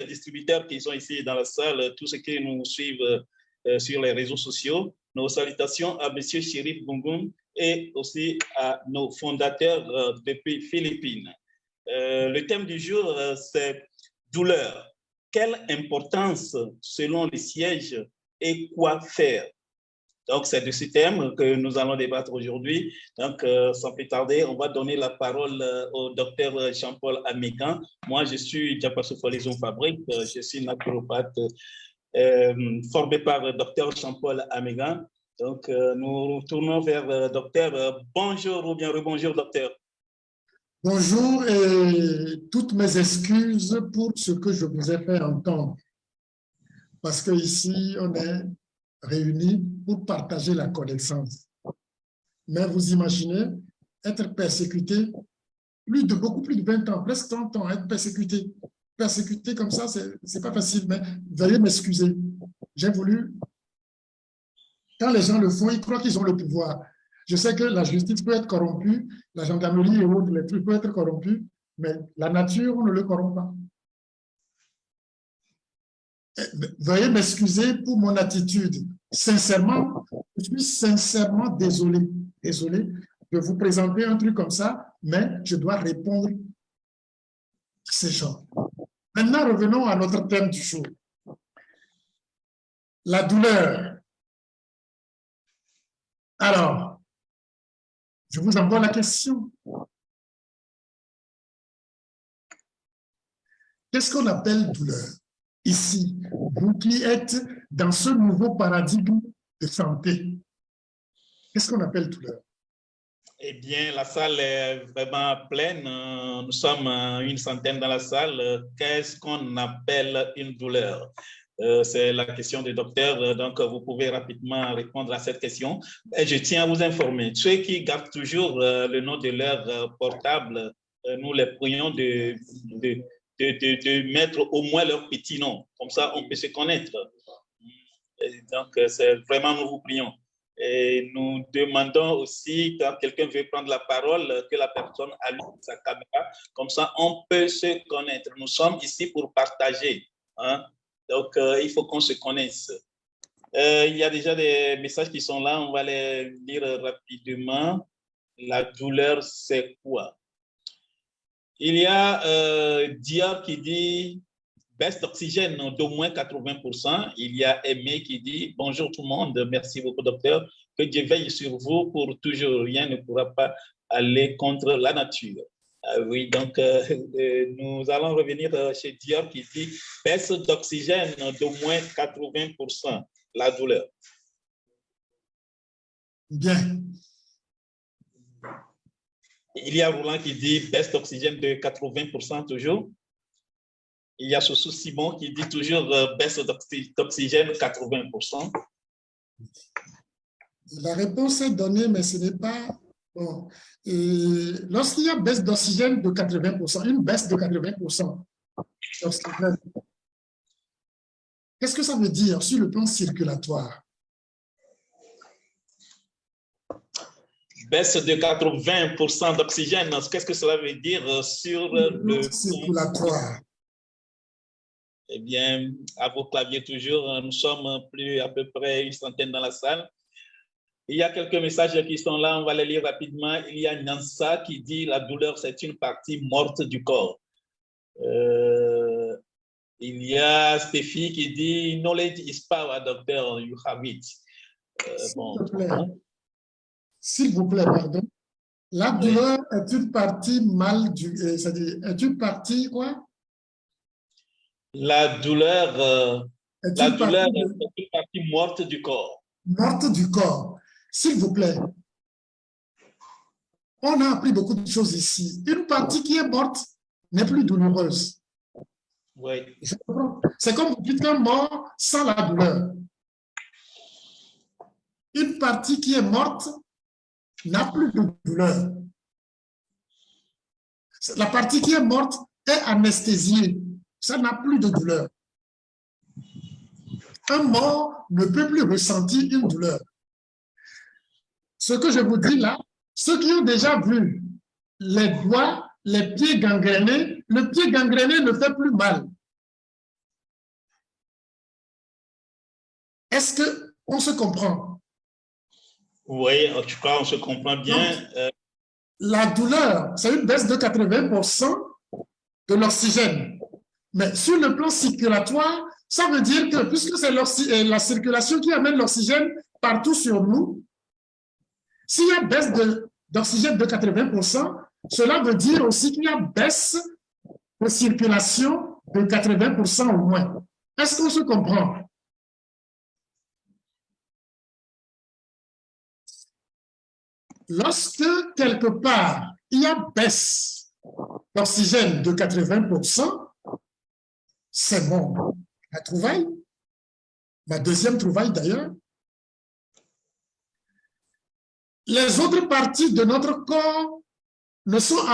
distributeurs qui sont ici dans la salle, tous ceux qui nous suivent sur les réseaux sociaux. Nos salutations à M. Chérif Bungoum et aussi à nos fondateurs depuis Philippines. Le thème du jour, c'est douleur. Quelle importance selon les sièges et quoi faire? Donc, c'est de ce thème que nous allons débattre aujourd'hui. Donc, sans plus tarder, on va donner la parole au docteur Jean-Paul Amégan. Moi, je suis Diapasso Folaison Fabrique, je suis naturopathe formé par le docteur Jean-Paul Amégan. Donc, nous tournons vers le docteur. Bonjour ou bien rebonjour, docteur. Bonjour et toutes mes excuses pour ce que je vous ai fait entendre. Parce qu'ici, on est réunis pour partager la connaissance. Mais vous imaginez être persécuté beaucoup plus de 20 ans, presque 30 ans, être persécuté. Persécuté comme ça, c'est pas facile, mais veuillez m'excuser. J'ai voulu, quand les gens le font, ils croient qu'ils ont le pouvoir. Je sais que la justice peut être corrompue, la gendarmerie et autres, les trucs peuvent être corrompus, mais la nature, on ne le corrompt pas. Veuillez m'excuser pour mon attitude. Sincèrement, je suis sincèrement désolé de vous présenter un truc comme ça, mais je dois répondre à ces gens. Maintenant, revenons à notre thème du jour. La douleur. Alors, je vous envoie la question. Qu'est-ce qu'on appelle douleur? Ici, vous qui êtes dans ce nouveau paradigme de santé, qu'est-ce qu'on appelle douleur? Eh bien, la salle est vraiment pleine. Nous sommes une centaine dans la salle. Qu'est-ce qu'on appelle une douleur? C'est la question du docteur, donc vous pouvez rapidement répondre à cette question. Et je tiens à vous informer, ceux qui gardent toujours le nom de leur portable, nous les prions de mettre au moins leur petit nom, comme ça on peut se connaître. Et donc, c'est vraiment, nous vous prions. Et nous demandons aussi, quand quelqu'un veut prendre la parole, que la personne allume sa caméra, comme ça on peut se connaître. Nous sommes ici pour partager, hein? Donc, il faut qu'on se connaisse. Il y a déjà des messages qui sont là, on va les lire rapidement. La douleur, c'est quoi? Il y a Diab qui dit baisse d'oxygène d'au moins 80%. Il y a Aimé qui dit bonjour tout le monde, merci beaucoup docteur, que Dieu veille sur vous pour toujours, rien ne pourra pas aller contre la nature. Oui, donc nous allons revenir chez Diab qui dit baisse d'oxygène d'au moins 80%, la douleur. Bien. Il y a Roland qui dit baisse d'oxygène de 80% toujours. Il y a Soussou Simon qui dit toujours baisse d'oxygène 80%. La réponse est donnée, mais ce n'est pas bon. Lorsqu'il y a baisse d'oxygène de 80%, une baisse de 80%, qu'est-ce que ça veut dire sur le plan circulatoire? Baisse de 80% d'oxygène, qu'est-ce que cela veut dire sur le circulatoire? Eh bien, à vos claviers toujours, nous sommes plus à peu près une centaine dans la salle. Il y a quelques messages qui sont là, on va les lire rapidement. Il y a Nansa qui dit la douleur, c'est une partie morte du corps. Il y a Stéphie qui dit knowledge is power, doctor, you have it. S'il vous plaît, pardon. La douleur est une partie c'est-à-dire, est une partie quoi? La douleur, est une partie morte du corps. Morte du corps. S'il vous plaît, on a appris beaucoup de choses ici. Une partie qui est morte n'est plus douloureuse. Oui. C'est comme vous dites qu'un mort sans la douleur. Une partie qui est morte n'a plus de douleur. La partie qui est morte est anesthésiée. Ça n'a plus de douleur. Un mort ne peut plus ressentir une douleur. Ce que je vous dis là, ceux qui ont déjà vu les doigts, les pieds gangrénés, le pied gangréné ne fait plus mal. Est-ce qu'on se comprend? Oui, en tout cas, on se comprend bien. La douleur, c'est une baisse de 80% de l'oxygène. Mais sur le plan circulatoire, ça veut dire que puisque c'est la circulation qui amène l'oxygène partout sur nous, s'il y a baisse d'oxygène de 80%, cela veut dire aussi qu'il y a baisse de circulation de 80% au moins. Est-ce qu'on se comprend? Lorsque, quelque part, il y a baisse d'oxygène de 80%, c'est ma trouvaille, ma deuxième trouvaille d'ailleurs. Les autres parties de notre corps ne sont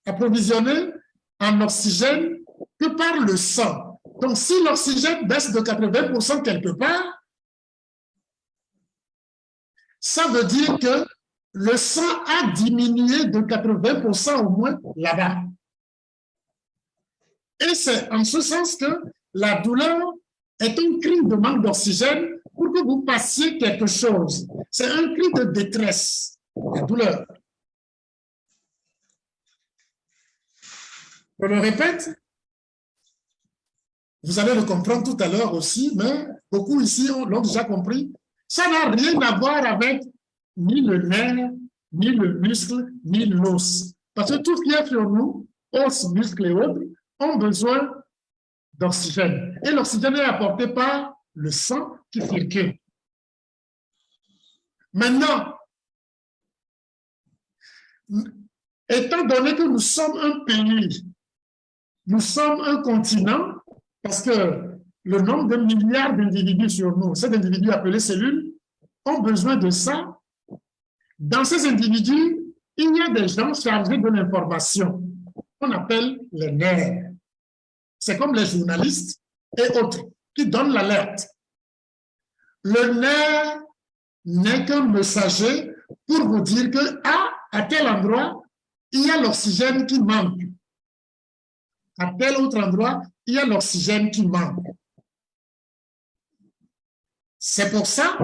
approvisionnées en oxygène que par le sang. Donc, si l'oxygène baisse de 80% quelque part, ça veut dire que le sang a diminué de 80% au moins là-bas. Et c'est en ce sens que la douleur est un cri de manque d'oxygène pour que vous passiez quelque chose. C'est un cri de détresse, la douleur. Je le répète, vous allez le comprendre tout à l'heure aussi, mais beaucoup ici l'ont déjà compris. Ça n'a rien à voir avec ni le nerf, ni le muscle, ni l'os. Parce que tout ce qui est sur nous, os, muscles et autres, ont besoin d'oxygène. Et l'oxygène est apporté par le sang qui circule. Maintenant, étant donné que nous sommes un pays, nous sommes un continent, parce que le nombre de milliards d'individus sur nous, ces individus appelés cellules, ont besoin de ça. Dans ces individus, il y a des gens chargés de l'information qu'on appelle les nerfs. C'est comme les journalistes et autres qui donnent l'alerte. Le nerf n'est qu'un messager pour vous dire que à tel endroit, il y a l'oxygène qui manque. À tel autre endroit, il y a l'oxygène qui manque. C'est pour ça,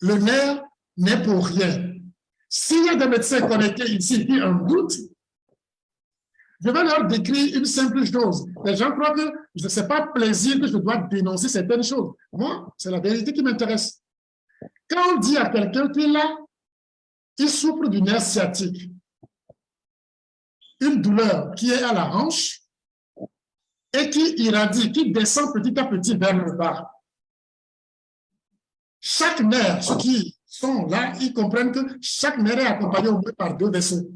le nerf n'est pour rien. S'il y a des médecins connectés ici qui en doutent, je vais leur décrire une simple chose. Les gens croient que ce n'est pas plaisir que je dois dénoncer certaines choses. Moi, c'est la vérité qui m'intéresse. Quand on dit à quelqu'un qu'il souffre du nerf sciatique, une douleur qui est à la hanche et qui irradie, qui descend petit à petit vers le bas. Chaque nerf, ceux qui sont là, ils comprennent que chaque nerf est accompagné au moins par 2 vaisseaux.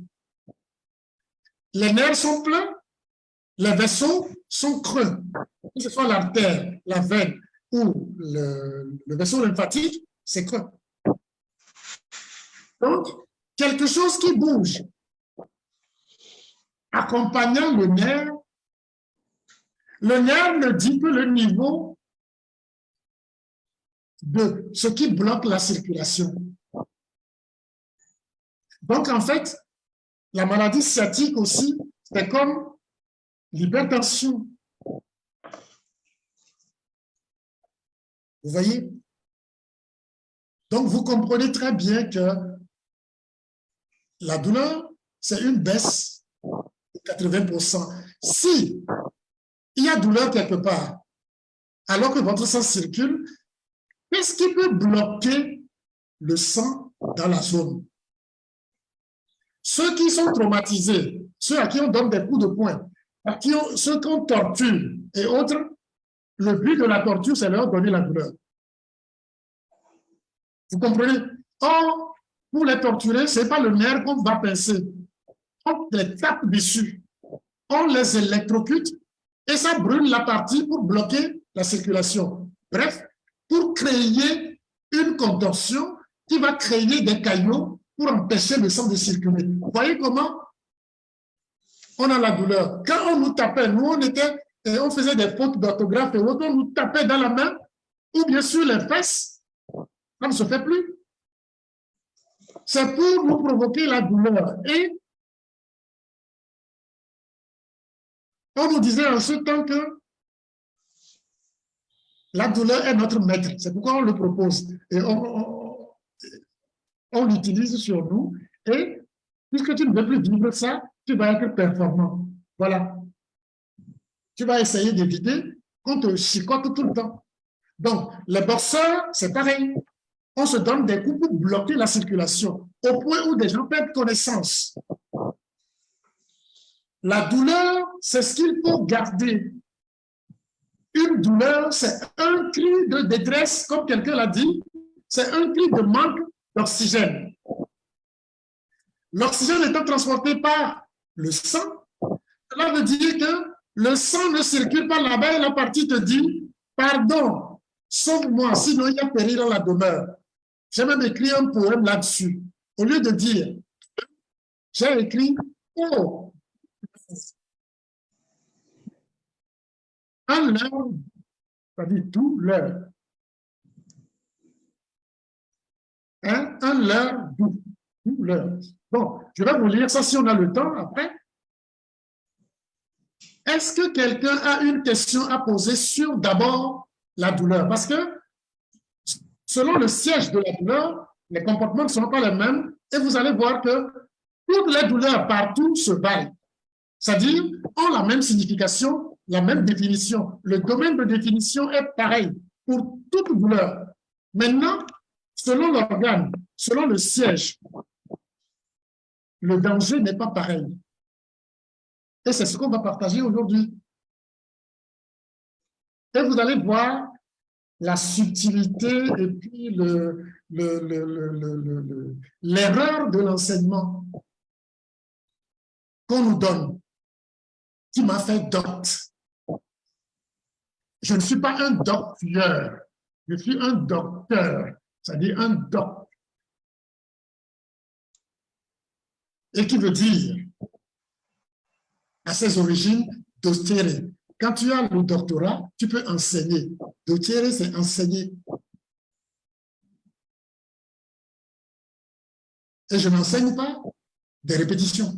Les nerfs sont pleins, les vaisseaux sont creux. Que ce soit l'artère, la veine ou le vaisseau lymphatique, c'est creux. Donc, quelque chose qui bouge, accompagnant le nerf ne dit que le niveau de ce qui bloque la circulation. Donc, en fait, la maladie sciatique aussi, c'est comme l'hypertension. Vous voyez? Donc, vous comprenez très bien que la douleur, c'est une baisse de 80%. Si il y a douleur quelque part, alors que votre sang circule, qu'est-ce qui peut bloquer le sang dans la zone? Ceux qui sont traumatisés, ceux à qui on donne des coups de poing, ceux qu'on torture et autres, le but de la torture, c'est leur donner la douleur. Vous comprenez? Or, pour les torturer, ce n'est pas le nerf qu'on va pincer. On les tape dessus. On les électrocute et ça brûle la partie pour bloquer la circulation. Bref, pour créer une contorsion qui va créer des caillots pour empêcher le sang de circuler. Vous voyez comment on a la douleur? Quand on nous tapait, nous, on faisait des fautes d'orthographe et autres, on nous tapait dans la main ou bien sur les fesses, ça ne se fait plus. C'est pour nous provoquer la douleur. Et on nous disait en ce temps que La douleur est notre maître. C'est pourquoi on le propose. Et on l'utilise sur nous. Et puisque tu ne veux plus vivre ça, tu vas être performant. Voilà. Tu vas essayer d'éviter qu'on te chicote tout le temps. Donc, les boxeurs, c'est pareil. On se donne des coups pour bloquer la circulation, au point où des gens perdent connaissance. La douleur, c'est ce qu'il faut garder. Une douleur, c'est un cri de détresse, comme quelqu'un l'a dit, c'est un cri de manque d'oxygène. L'oxygène étant transporté par le sang, cela veut dire que le sang ne circule pas là-bas et la partie te dit « Pardon, sauve-moi, sinon il y a péril dans la demeure. » J'ai même écrit un poème là-dessus. Au lieu de dire « J'ai écrit « Oh, un leurre, c'est-à-dire tout leurre. Hein? Un leurre doux, tout leurre. » Bon, je vais vous lire ça si on a le temps après. Est-ce que quelqu'un a une question à poser sur d'abord la douleur? Parce que selon le siège de la douleur, les comportements ne sont pas les mêmes et vous allez voir que toutes les douleurs partout se valent. C'est-à-dire, ont la même signification, la même définition. Le domaine de définition est pareil pour toute douleur. Maintenant, selon l'organe, selon le siège, le danger n'est pas pareil. Et c'est ce qu'on va partager aujourd'hui. Et vous allez voir la subtilité et puis l'erreur de l'enseignement qu'on nous donne, qui m'a fait docte. Je ne suis pas un docteur, je suis un docteur, c'est-à-dire un doc. Et qui veut dire, à ses origines, docere. Quand tu as le doctorat, tu peux enseigner. Docere, c'est enseigner. Et je n'enseigne pas des répétitions.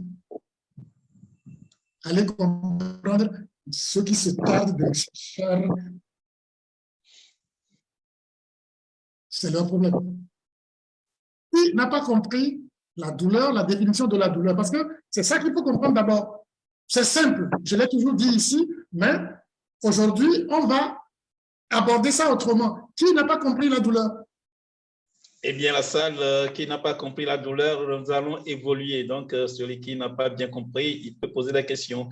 Allez comprendre ceux qui se tardent de chercher. C'est leur problème. Qui n'a pas compris la douleur, la définition de la douleur? Parce que c'est ça qu'il faut comprendre d'abord. C'est simple, je l'ai toujours dit ici, mais aujourd'hui, on va aborder ça autrement. Qui n'a pas compris la douleur? Eh bien, la salle qui n'a pas compris la douleur, nous allons évoluer. Donc, celui qui n'a pas bien compris, il peut poser des questions.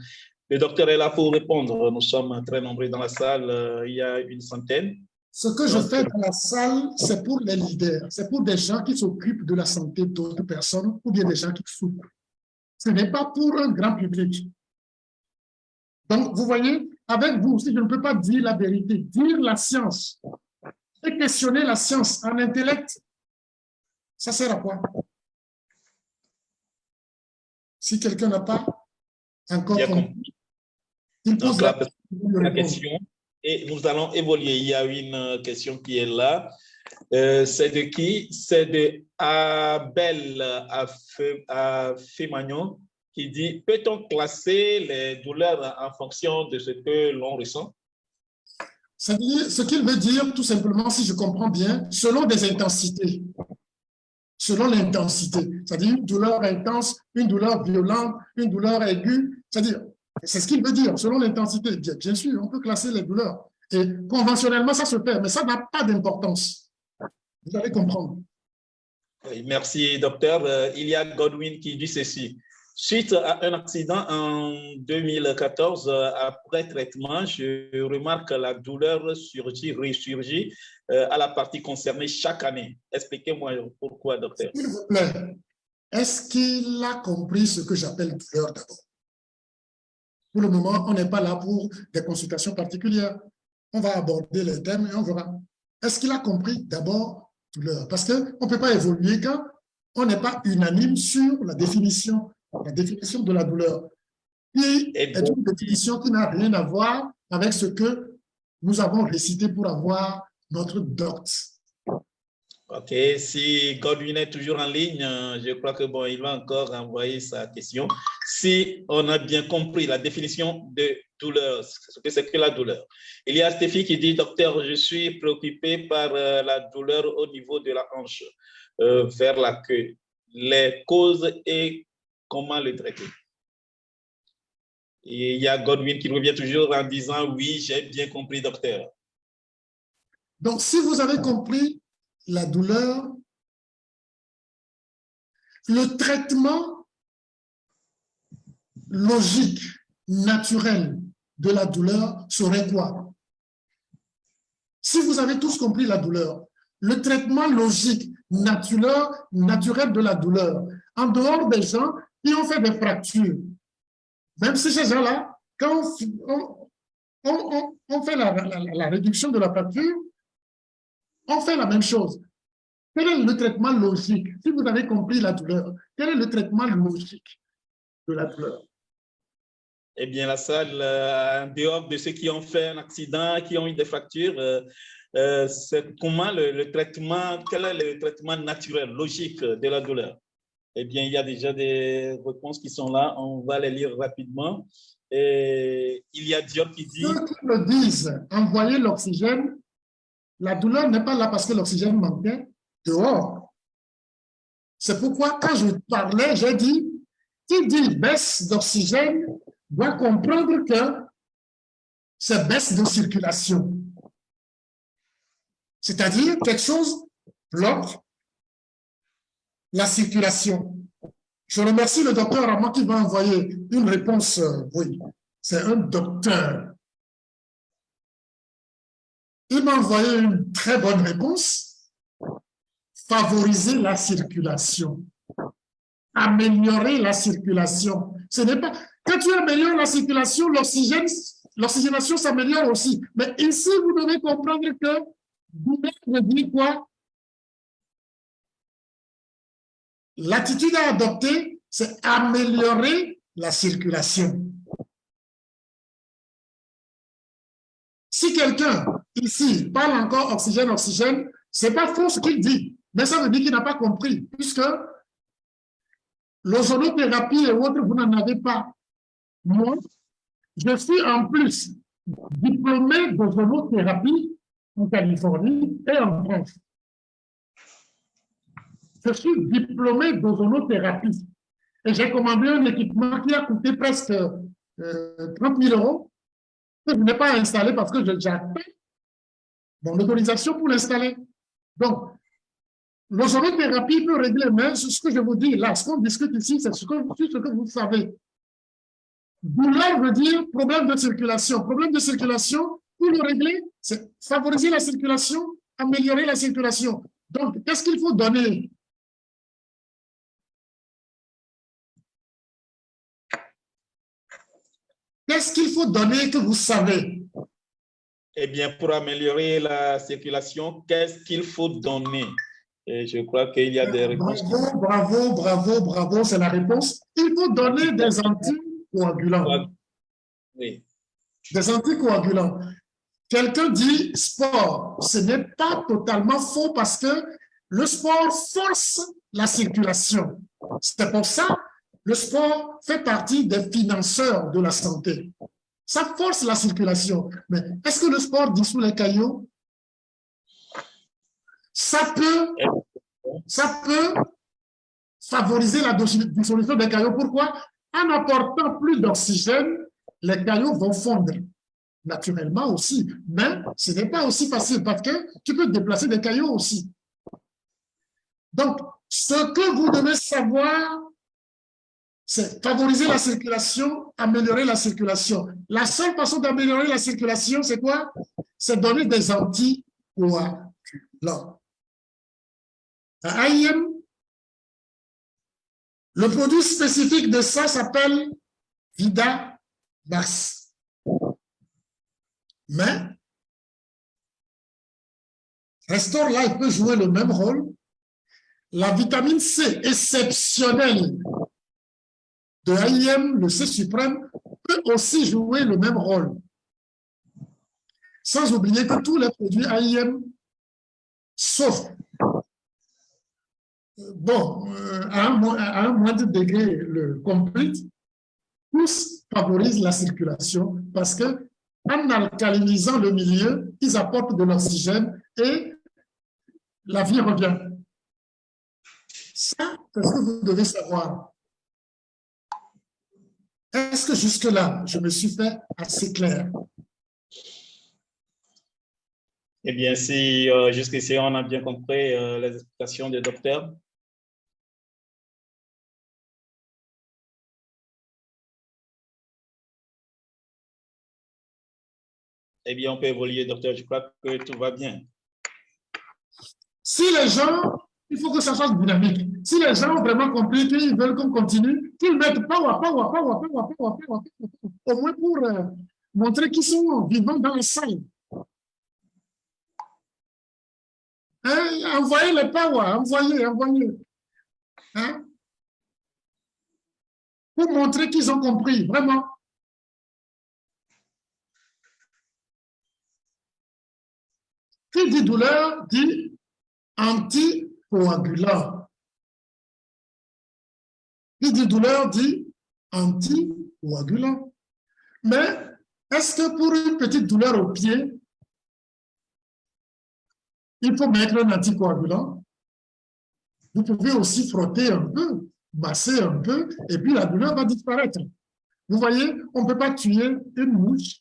Le docteur est là pour répondre. Nous sommes très nombreux dans la salle, il y a une centaine. Ce que je fais dans la salle, c'est pour les leaders, c'est pour des gens qui s'occupent de la santé d'autres personnes ou bien des gens qui souffrent. Ce n'est pas pour un grand public. Donc, vous voyez, avec vous, si je ne peux pas dire la vérité, dire la science et questionner la science en intellect, ça sert à quoi? Si quelqu'un n'a pas encore compris, il pose la question et nous allons évoluer. Il y a une question qui est là. C'est de qui? C'est de Abel Afemagnon qui dit, peut-on classer les douleurs en fonction de ce que l'on ressent? C'est-à-dire, ce qu'il veut dire, tout simplement, si je comprends bien, selon des intensités. Selon l'intensité. C'est-à-dire une douleur intense, une douleur violente, une douleur aiguë. C'est-à-dire, c'est ce qu'il veut dire, selon l'intensité. Bien sûr, on peut classer les douleurs. Et conventionnellement, ça se fait, mais ça n'a pas d'importance. Vous allez comprendre. Oui, merci, docteur. Il y a Godwin qui dit ceci. Suite à un accident en 2014, après traitement, je remarque que la douleur ressurgit à la partie concernée chaque année. Expliquez-moi pourquoi, docteur. S'il vous plaît, est-ce qu'il a compris ce que j'appelle douleur d'abord? Pour le moment, on n'est pas là pour des consultations particulières. On va aborder les thèmes et on verra. Est-ce qu'il a compris d'abord douleur? Parce qu'on ne peut pas évoluer quand on n'est pas unanime sur la définition de la douleur. Qui est une définition qui n'a rien à voir avec ce que nous avons récité pour avoir notre docte. OK, si Godwin est toujours en ligne, je crois que bon, il va encore envoyer sa question. Si on a bien compris la définition de douleur, ce que c'est que la douleur. Il y a Stéphie qui dit, docteur, je suis préoccupé par la douleur au niveau de la hanche vers la queue. Les causes et comment le traiter? Et il y a Godwin qui revient toujours en disant, oui, j'ai bien compris, docteur. Donc, si vous avez compris la douleur, le traitement logique, naturel de la douleur serait quoi? Si vous avez tous compris la douleur, le traitement logique, naturel de la douleur, en dehors des gens qui ont fait des fractures, même si ces gens-là, quand on fait la réduction de la fracture, on fait la même chose. Quel est le traitement logique? Si vous avez compris la douleur, quel est le traitement logique de la douleur? Eh bien, la salle, en dehors de ceux qui ont fait un accident, qui ont eu des fractures, c'est comment le traitement, quel est le traitement naturel, logique de la douleur? Eh bien, il y a déjà des réponses qui sont là. On va les lire rapidement. Et il y a Dior qui dit… Ceux qui me disent envoyer l'oxygène, la douleur n'est pas là parce que l'oxygène manquait dehors. C'est pourquoi, quand je parlais, j'ai dit, qui dit baisse d'oxygène doit comprendre que c'est baisse de circulation. C'est-à-dire, quelque chose bloque la circulation. Je remercie le docteur Ramon qui va envoyer une réponse. Oui, c'est un docteur. Il m'a envoyé une très bonne réponse. Favoriser la circulation. Améliorer la circulation. Ce n'est pas… Quand tu améliores la circulation, l'oxygénation s'améliore aussi. Mais ici, vous devez comprendre que douleur dit quoi? L'attitude à adopter, c'est améliorer la circulation. Si quelqu'un, ici, parle encore oxygène, oxygène, ce n'est pas faux ce qu'il dit, mais ça veut dire qu'il n'a pas compris, puisque l'ozonothérapie et autres, vous n'en avez pas. Moi, je suis en plus diplômé d'ozonothérapie en Californie et en France. Je suis diplômé d'ozonothérapie et j'ai commandé un équipement qui a coûté presque 30 000 euros que je n'ai pas installé parce que j'attends mon autorisation pour l'installer. Donc, l'ozonothérapie peut régler, mais ce que je vous dis là, ce qu'on discute ici, c'est ce que vous savez. Douleur veut dire problème de circulation. Problème de circulation, pour le régler, c'est favoriser la circulation, améliorer la circulation. Donc, qu'est-ce qu'il faut donner? Qu'est-ce qu'il faut donner que vous savez? Eh bien, pour améliorer la circulation, qu'est-ce qu'il faut donner? Et je crois qu'il y a des réponses. Bravo, c'est la réponse. Il faut donner des anticoagulants. Oui. Des anticoagulants. Quelqu'un dit sport. Ce n'est pas totalement faux parce que le sport force la circulation. C'est pour ça le sport fait partie des financeurs de la santé. Ça force la circulation. Mais est-ce que le sport dissout les caillots? Ça peut favoriser la dissolution des caillots. Pourquoi? En apportant plus d'oxygène, les caillots vont fondre. Naturellement aussi. Mais ce n'est pas aussi facile parce que tu peux déplacer des caillots aussi. Donc, ce que vous devez savoir, c'est favoriser la circulation, améliorer la circulation. La seule façon d'améliorer la circulation, c'est quoi? C'est donner des anticoagulants. À AIM, le produit spécifique de ça s'appelle Vidamax. Mais Restore Life peut jouer le même rôle. La vitamine C exceptionnelle de AIM, le C suprême, peut aussi jouer le même rôle. Sans oublier que tous les produits AIM, sauf bon, à un moindre degré, le complete, tous favorisent la circulation parce que en alcalinisant le milieu, ils apportent de l'oxygène et la vie revient. Ça, c'est ce que vous devez savoir. Est-ce que jusque-là, je me suis fait assez clair? Eh bien, si jusqu'ici, on a bien compris les explications du docteur. Eh bien, on peut évoluer, docteur. Je crois que tout va bien. Si les gens, il faut que ça soit dynamique. Si les gens ont vraiment compris qu'ils veulent qu'on continue, qu'ils mettent power, au moins pour montrer qu'ils sont vivants dans la salle. Hein? Envoyez les power, envoyez. Hein? Pour montrer qu'ils ont compris, vraiment. Qui dit douleur dit anticoagulant. Qui dit douleur dit anticoagulant. Mais est-ce que pour une petite douleur au pied, il faut mettre un anticoagulant? Vous pouvez aussi frotter un peu, masser un peu, et puis la douleur va disparaître. Vous voyez, on ne peut pas tuer une mouche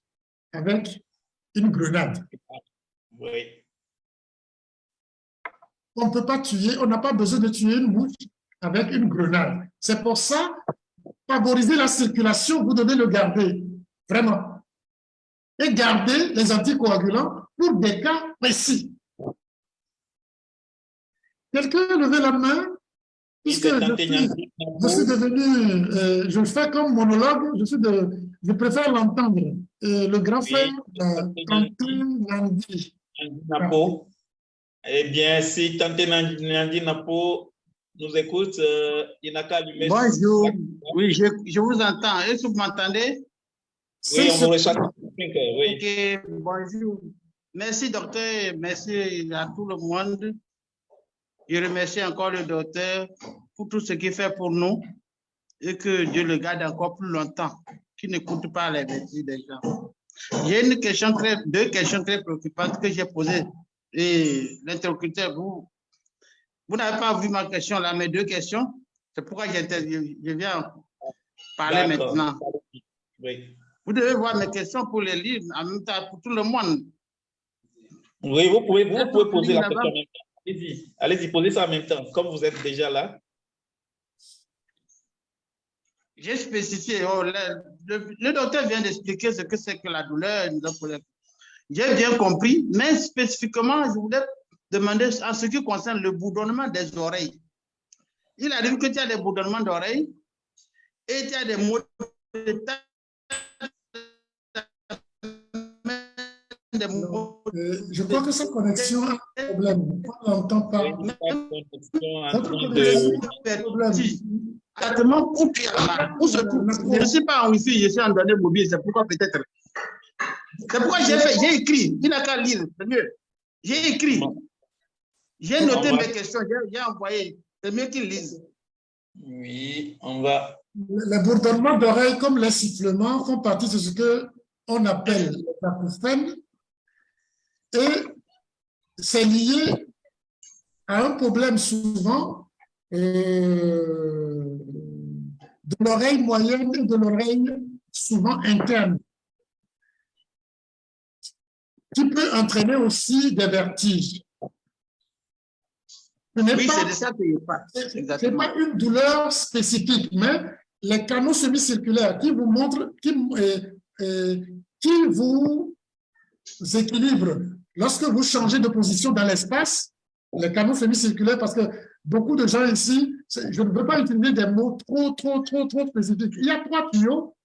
avec une grenade. Oui. On ne peut pas tuer, on n'a pas besoin de tuer une mouche avec une grenade. C'est pour ça, favoriser la circulation, vous devez le garder, vraiment. Et garder les anticoagulants pour des cas précis. Quelqu'un a levé la main, puisque je suis devenu, je fais comme monologue, je préfère l'entendre. Le grand frère, Tantin Nandi. Eh bien, si Tantin Nandi Napo nous écoute, il n'a qu'à allumer. Bonjour, oui, je vous entends. Est-ce que vous m'entendez? Oui, on vous reçoit. Oui. Ok, bonjour. Merci, docteur. Merci à tout le monde. Je remercie encore le docteur pour tout ce qu'il fait pour nous et que Dieu le garde encore plus longtemps, qu'il n'écoute pas les bêtises des gens. J'ai deux questions très préoccupantes que j'ai posées. Et l'interlocuteur, vous n'avez pas vu ma question là, mes deux questions. C'est pourquoi je viens parler maintenant. Oui. Vous devez voir mes questions pour les lire en même temps pour tout le monde. Oui, vous pouvez poser la question en même temps. Allez-y, posez ça en même temps, comme vous êtes déjà là. J'ai spécifié, le docteur vient d'expliquer ce que c'est que la douleur. J'ai bien compris, mais spécifiquement, je voulais demander en ce qui concerne le bourdonnement des oreilles. Il arrive que tu as des bourdonnements d'oreilles et tu as des maux de tête. Je crois que sa connexion a un problème. On n'entend pas. Je ne suis pas en Wi-Fi, je suis en données mobiles, c'est pourquoi peut-être. C'est pourquoi j'ai écrit. Il n'a qu'à lire, c'est mieux. J'ai écrit. J'ai noté mes questions, j'ai envoyé. C'est mieux qu'il lise. Oui, on va. Les bourdonnements d'oreilles comme les sifflements font partie de ce qu'on appelle les acouphènes. Et c'est lié à un problème souvent de l'oreille moyenne et de l'oreille souvent interne, qui peut entraîner aussi des vertiges. Oui, c'est de ça que je parle. Ce n'est pas une douleur spécifique, mais les canaux semi-circulaires qui vous montrent, qui vous équilibrent. Lorsque vous changez de position dans l'espace, les canaux semi-circulaires, parce que beaucoup de gens ici, je ne veux pas utiliser des mots trop spécifiques. Il y a 3 tuyaux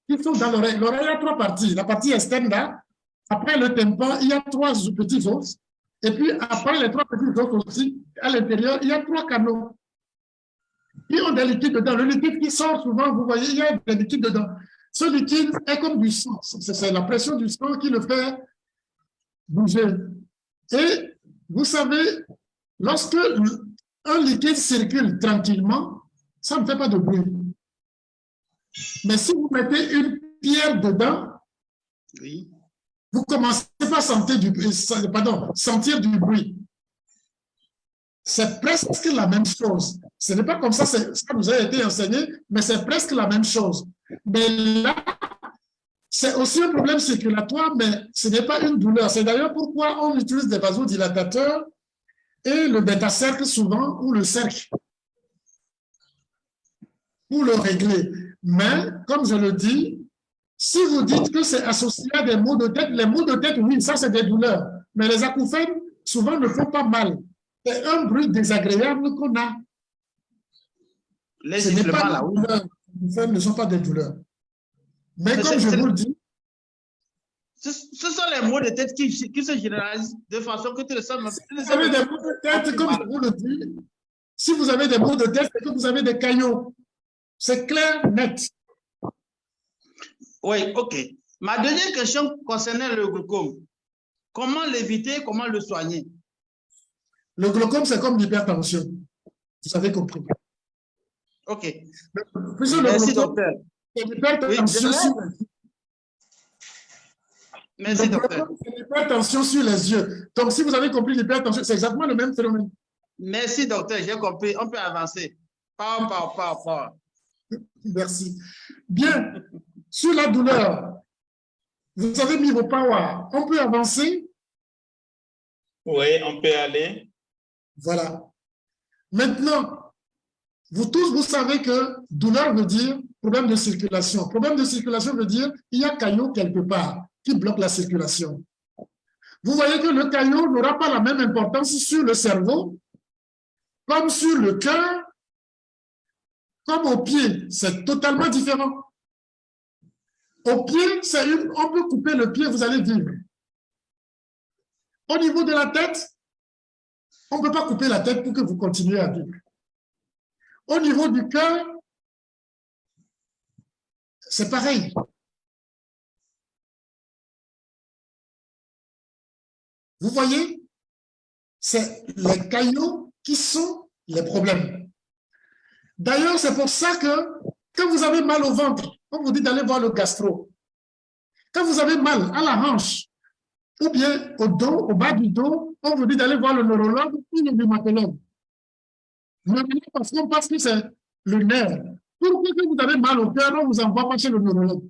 qui sont dans l'oreille. L'oreille a 3 parties. La partie externe là, après le tympan, il y a 3 petits os. Et puis après les 3 petits os aussi, à l'intérieur, il y a 3 canaux qui ont des liquides dedans. Le liquide qui sort souvent, vous voyez, il y a des liquides dedans. Ce liquide est comme du sang. C'est la pression du sang qui le fait bouger. Et vous savez, lorsque un liquide circule tranquillement, ça ne fait pas de bruit. Mais si vous mettez une pierre dedans, Oui. vous commencez par sentir du bruit. C'est presque la même chose. Ce n'est pas comme ça, ça nous a été enseigné, mais c'est presque la même chose. Mais là, c'est aussi un problème circulatoire, mais ce n'est pas une douleur. C'est d'ailleurs pourquoi on utilise des vasodilatateurs et le bêta-cercle souvent, ou le cercle, pour le régler. Mais, comme je le dis, si vous dites que c'est associé à des maux de tête, les maux de tête, oui, ça c'est des douleurs. Mais les acouphènes, souvent, ne font pas mal. C'est un bruit désagréable qu'on a. Les Ce n'est pas là, des douleurs. Les acouphènes ne sont pas des douleurs. Mais comme je vous le dis, ce sont les maux de tête qui se généralisent de façon que tu le sens. Si vous avez des maux de tête, comme je vous le dis, si vous avez des maux de tête, c'est que vous avez des caillots. C'est clair, net. Oui, OK. Ma deuxième question concernait le glaucome. Comment l'éviter, comment le soigner? Le glaucome, c'est comme l'hypertension. Vous avez compris. OK. Merci, docteur. L'hypertension Merci, docteur. L'hypertension sur les yeux. Donc, si vous avez compris l'hypertension, c'est exactement le même phénomène. Merci, docteur. J'ai compris. On peut avancer. Pas. Merci. Bien. Sur la douleur, vous avez mis vos power. On peut avancer? Oui, on peut aller. Voilà. Maintenant, vous tous, vous savez que douleur veut dire problème de circulation. Problème de circulation veut dire il y a caillot quelque part qui bloque la circulation. Vous voyez que le caillot n'aura pas la même importance sur le cerveau, comme sur le cœur, comme au pied. C'est totalement différent. Au pied, on peut couper le pied, vous allez vivre. Au niveau de la tête, on ne peut pas couper la tête pour que vous continuiez à vivre. Au niveau du cœur, c'est pareil. Vous voyez, c'est les caillots qui sont les problèmes. D'ailleurs, c'est pour ça que quand vous avez mal au ventre, on vous dit d'aller voir le gastro. Quand vous avez mal à la hanche, ou bien au dos, au bas du dos, on vous dit d'aller voir le neurologue ou le rhumatologue. Parce qu'on pense que c'est le nerf. Pourquoi que vous avez mal au cœur, on ne vous envoie pas chez le neurologue?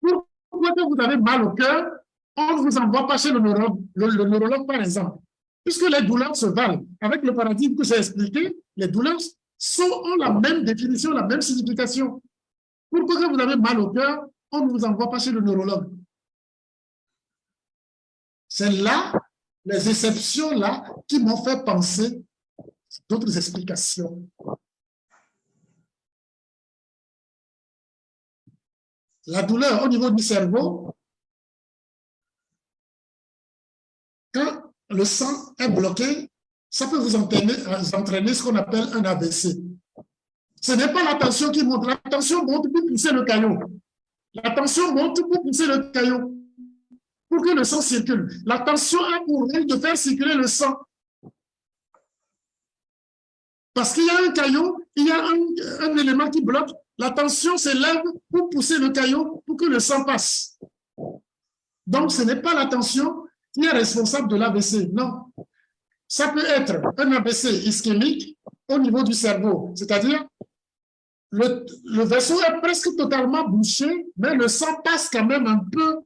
Pourquoi que vous avez mal au cœur, on ne vous envoie pas chez le neurologue, par exemple? Puisque les douleurs se valent. Avec le paradigme que j'ai expliqué, les douleurs ont la même définition, la même signification. Pourquoi que vous avez mal au cœur, on ne vous envoie pas chez le neurologue? C'est là, les exceptions là, qui m'ont fait penser d'autres explications. La douleur au niveau du cerveau, quand le sang est bloqué, ça peut vous entraîner ce qu'on appelle un AVC. Ce n'est pas la tension qui monte. La tension monte pour pousser le caillot. La tension monte pour pousser le caillot, pour que le sang circule. La tension a pour rôle de faire circuler le sang. Parce qu'il y a un caillot, il y a un élément qui bloque. La tension s'élève pour pousser le caillot pour que le sang passe. Donc, ce n'est pas la tension qui est responsable de l'AVC, non. Ça peut être un AVC ischémique au niveau du cerveau, c'est-à-dire le vaisseau est presque totalement bouché, mais le sang passe quand même un peu,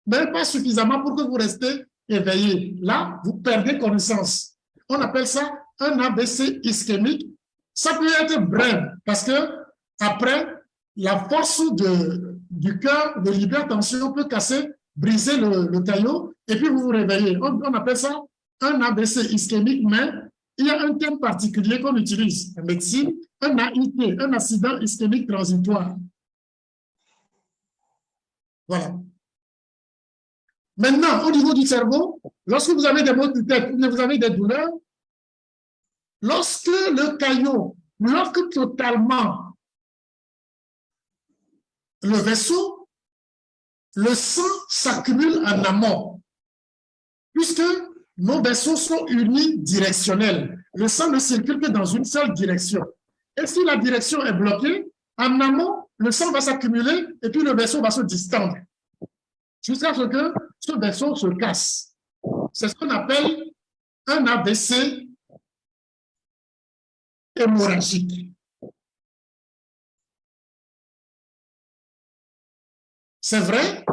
mais pas suffisamment pour que vous restez éveillé. Là, vous perdez connaissance. On appelle ça un AVC ischémique. Ça peut être bref, parce que après, la force du cœur, de l'hypertension peut casser, briser le caillot, et puis vous vous réveillez. On appelle ça un AVC ischémique, mais il y a un terme particulier qu'on utilise en médecine, un AIT, un accident ischémique transitoire. Voilà. Maintenant, au niveau du cerveau, lorsque vous avez des maux de tête, vous avez des douleurs, lorsque le caillot bloque totalement le vaisseau, le sang s'accumule en amont. puisque nos vaisseaux sont unidirectionnels. Le sang ne circule que dans une seule direction. Et si la direction est bloquée, en amont, le sang va s'accumuler et puis le vaisseau va se distendre jusqu'à ce que ce vaisseau se casse. C'est ce qu'on appelle un AVC hémorragique. C'est vrai,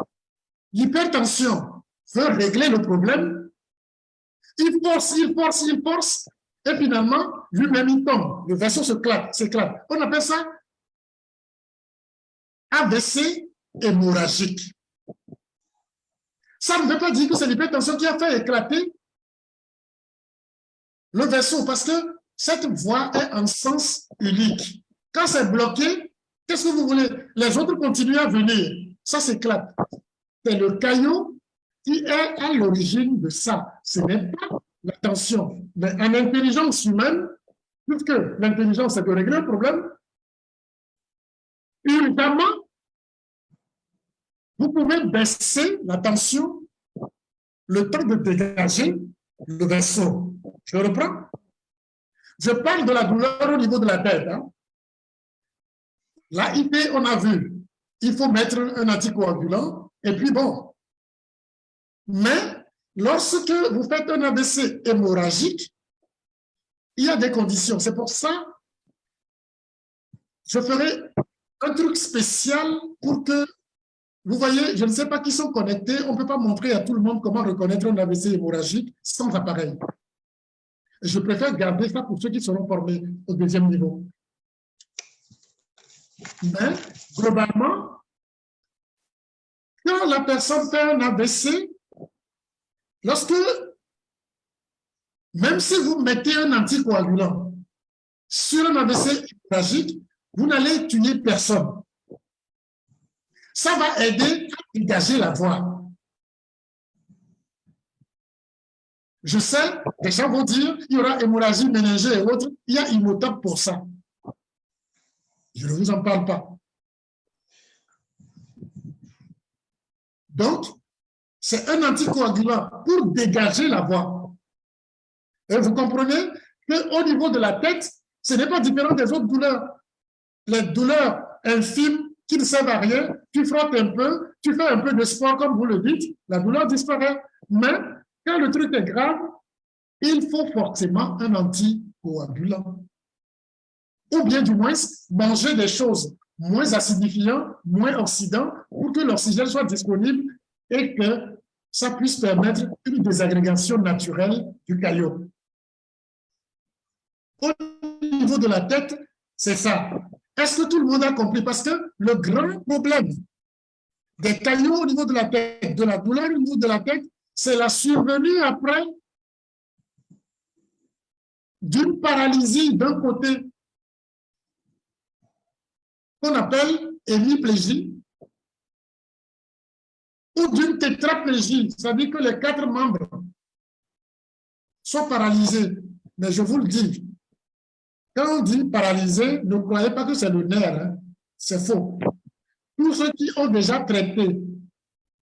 l'hypertension veut régler le problème. Il force, et finalement, lui-même, il tombe. Le vaisseau s'éclate. On appelle ça AVC hémorragique. Ça ne veut pas dire que c'est l'hypertension qui a fait éclater le vaisseau, parce que cette voie est en sens unique. Quand c'est bloqué, qu'est-ce que vous voulez? Les autres continuent à venir. Ça s'éclate. C'est le caillot qui est à l'origine de ça. Ce n'est pas la tension. Mais en intelligence humaine, puisque l'intelligence, c'est de régler le problème, urgemment, vous pouvez baisser la tension le temps de dégager le vaisseau. Je reprends. Je parle de la douleur au niveau de la tête. L'AIP, on a vu, il faut mettre un anticoagulant, et puis bon. Mais lorsque vous faites un AVC hémorragique, il y a des conditions. C'est pour ça je ferai un truc spécial pour que, vous voyez, je ne sais pas qui sont connectés, on ne peut pas montrer à tout le monde comment reconnaître un AVC hémorragique sans appareil. Je préfère garder ça pour ceux qui seront formés au deuxième niveau. Mais, globalement, quand la personne fait un AVC, même si vous mettez un anticoagulant sur un AVC hémorragique, vous n'allez tuer personne. Ça va aider à dégager la voie. Je sais, les gens vont dire qu'il y aura hémorragie méningée et autres. Il y a Imhotep pour ça. Je ne vous en parle pas. Donc, c'est un anticoagulant pour dégager la voie. Et vous comprenez qu'au niveau de la tête, ce n'est pas différent des autres douleurs. Les douleurs infimes qui ne servent à rien, tu frottes un peu, tu fais un peu de sport comme vous le dites, la douleur disparaît. Mais quand le truc est grave, il faut forcément un anticoagulant. Ou bien du moins, manger des choses moins acidifiantes, moins oxydantes, pour que l'oxygène soit disponible et que ça puisse permettre une désagrégation naturelle du caillot. Au niveau de la tête, c'est ça. Est-ce que tout le monde a compris? Parce que le grand problème des caillots au niveau de la tête, de la douleur au niveau de la tête, c'est la survenue après d'une paralysie d'un côté qu'on appelle hémiplégie ou d'une tétraplégie, c'est-à-dire que les 4 membres sont paralysés. Mais je vous le dis, quand on dit paralysé, ne croyez pas que c'est le nerf, hein. C'est faux. Tous ceux qui ont déjà traité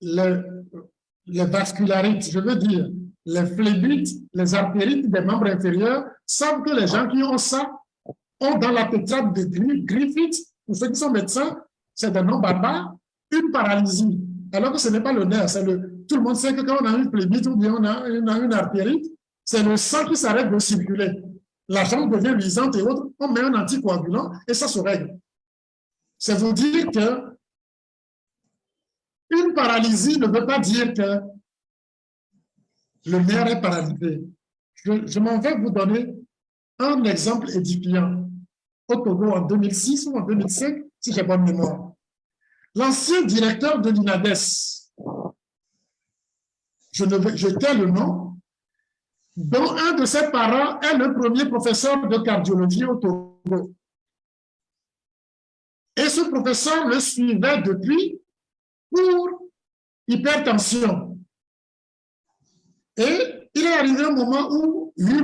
les vascularites, je veux dire, les phlébites, les artérites des membres inférieurs, savent que les gens qui ont ça ont dans la tétrade de Griffith, pour ceux qui sont médecins, c'est un nom barbare, une paralysie. Alors que ce n'est pas le nerf, tout le monde sait que quand on a une phlébite ou bien on a une artérite, c'est le sang qui s'arrête de circuler. La jambe devient luisante et autres, on met un anticoagulant et ça se règle. C'est vous dire que une paralysie ne veut pas dire que le nerf est paralysé. Je m'en vais vous donner un exemple édifiant. Au Togo en 2006 ou en 2005, si j'ai bonne mémoire. L'ancien directeur de l'INADES, je tais le nom, dont un de ses parents est le premier professeur de cardiologie au Togo. Et ce professeur le suivait depuis pour hypertension. Et il est arrivé un moment où, 8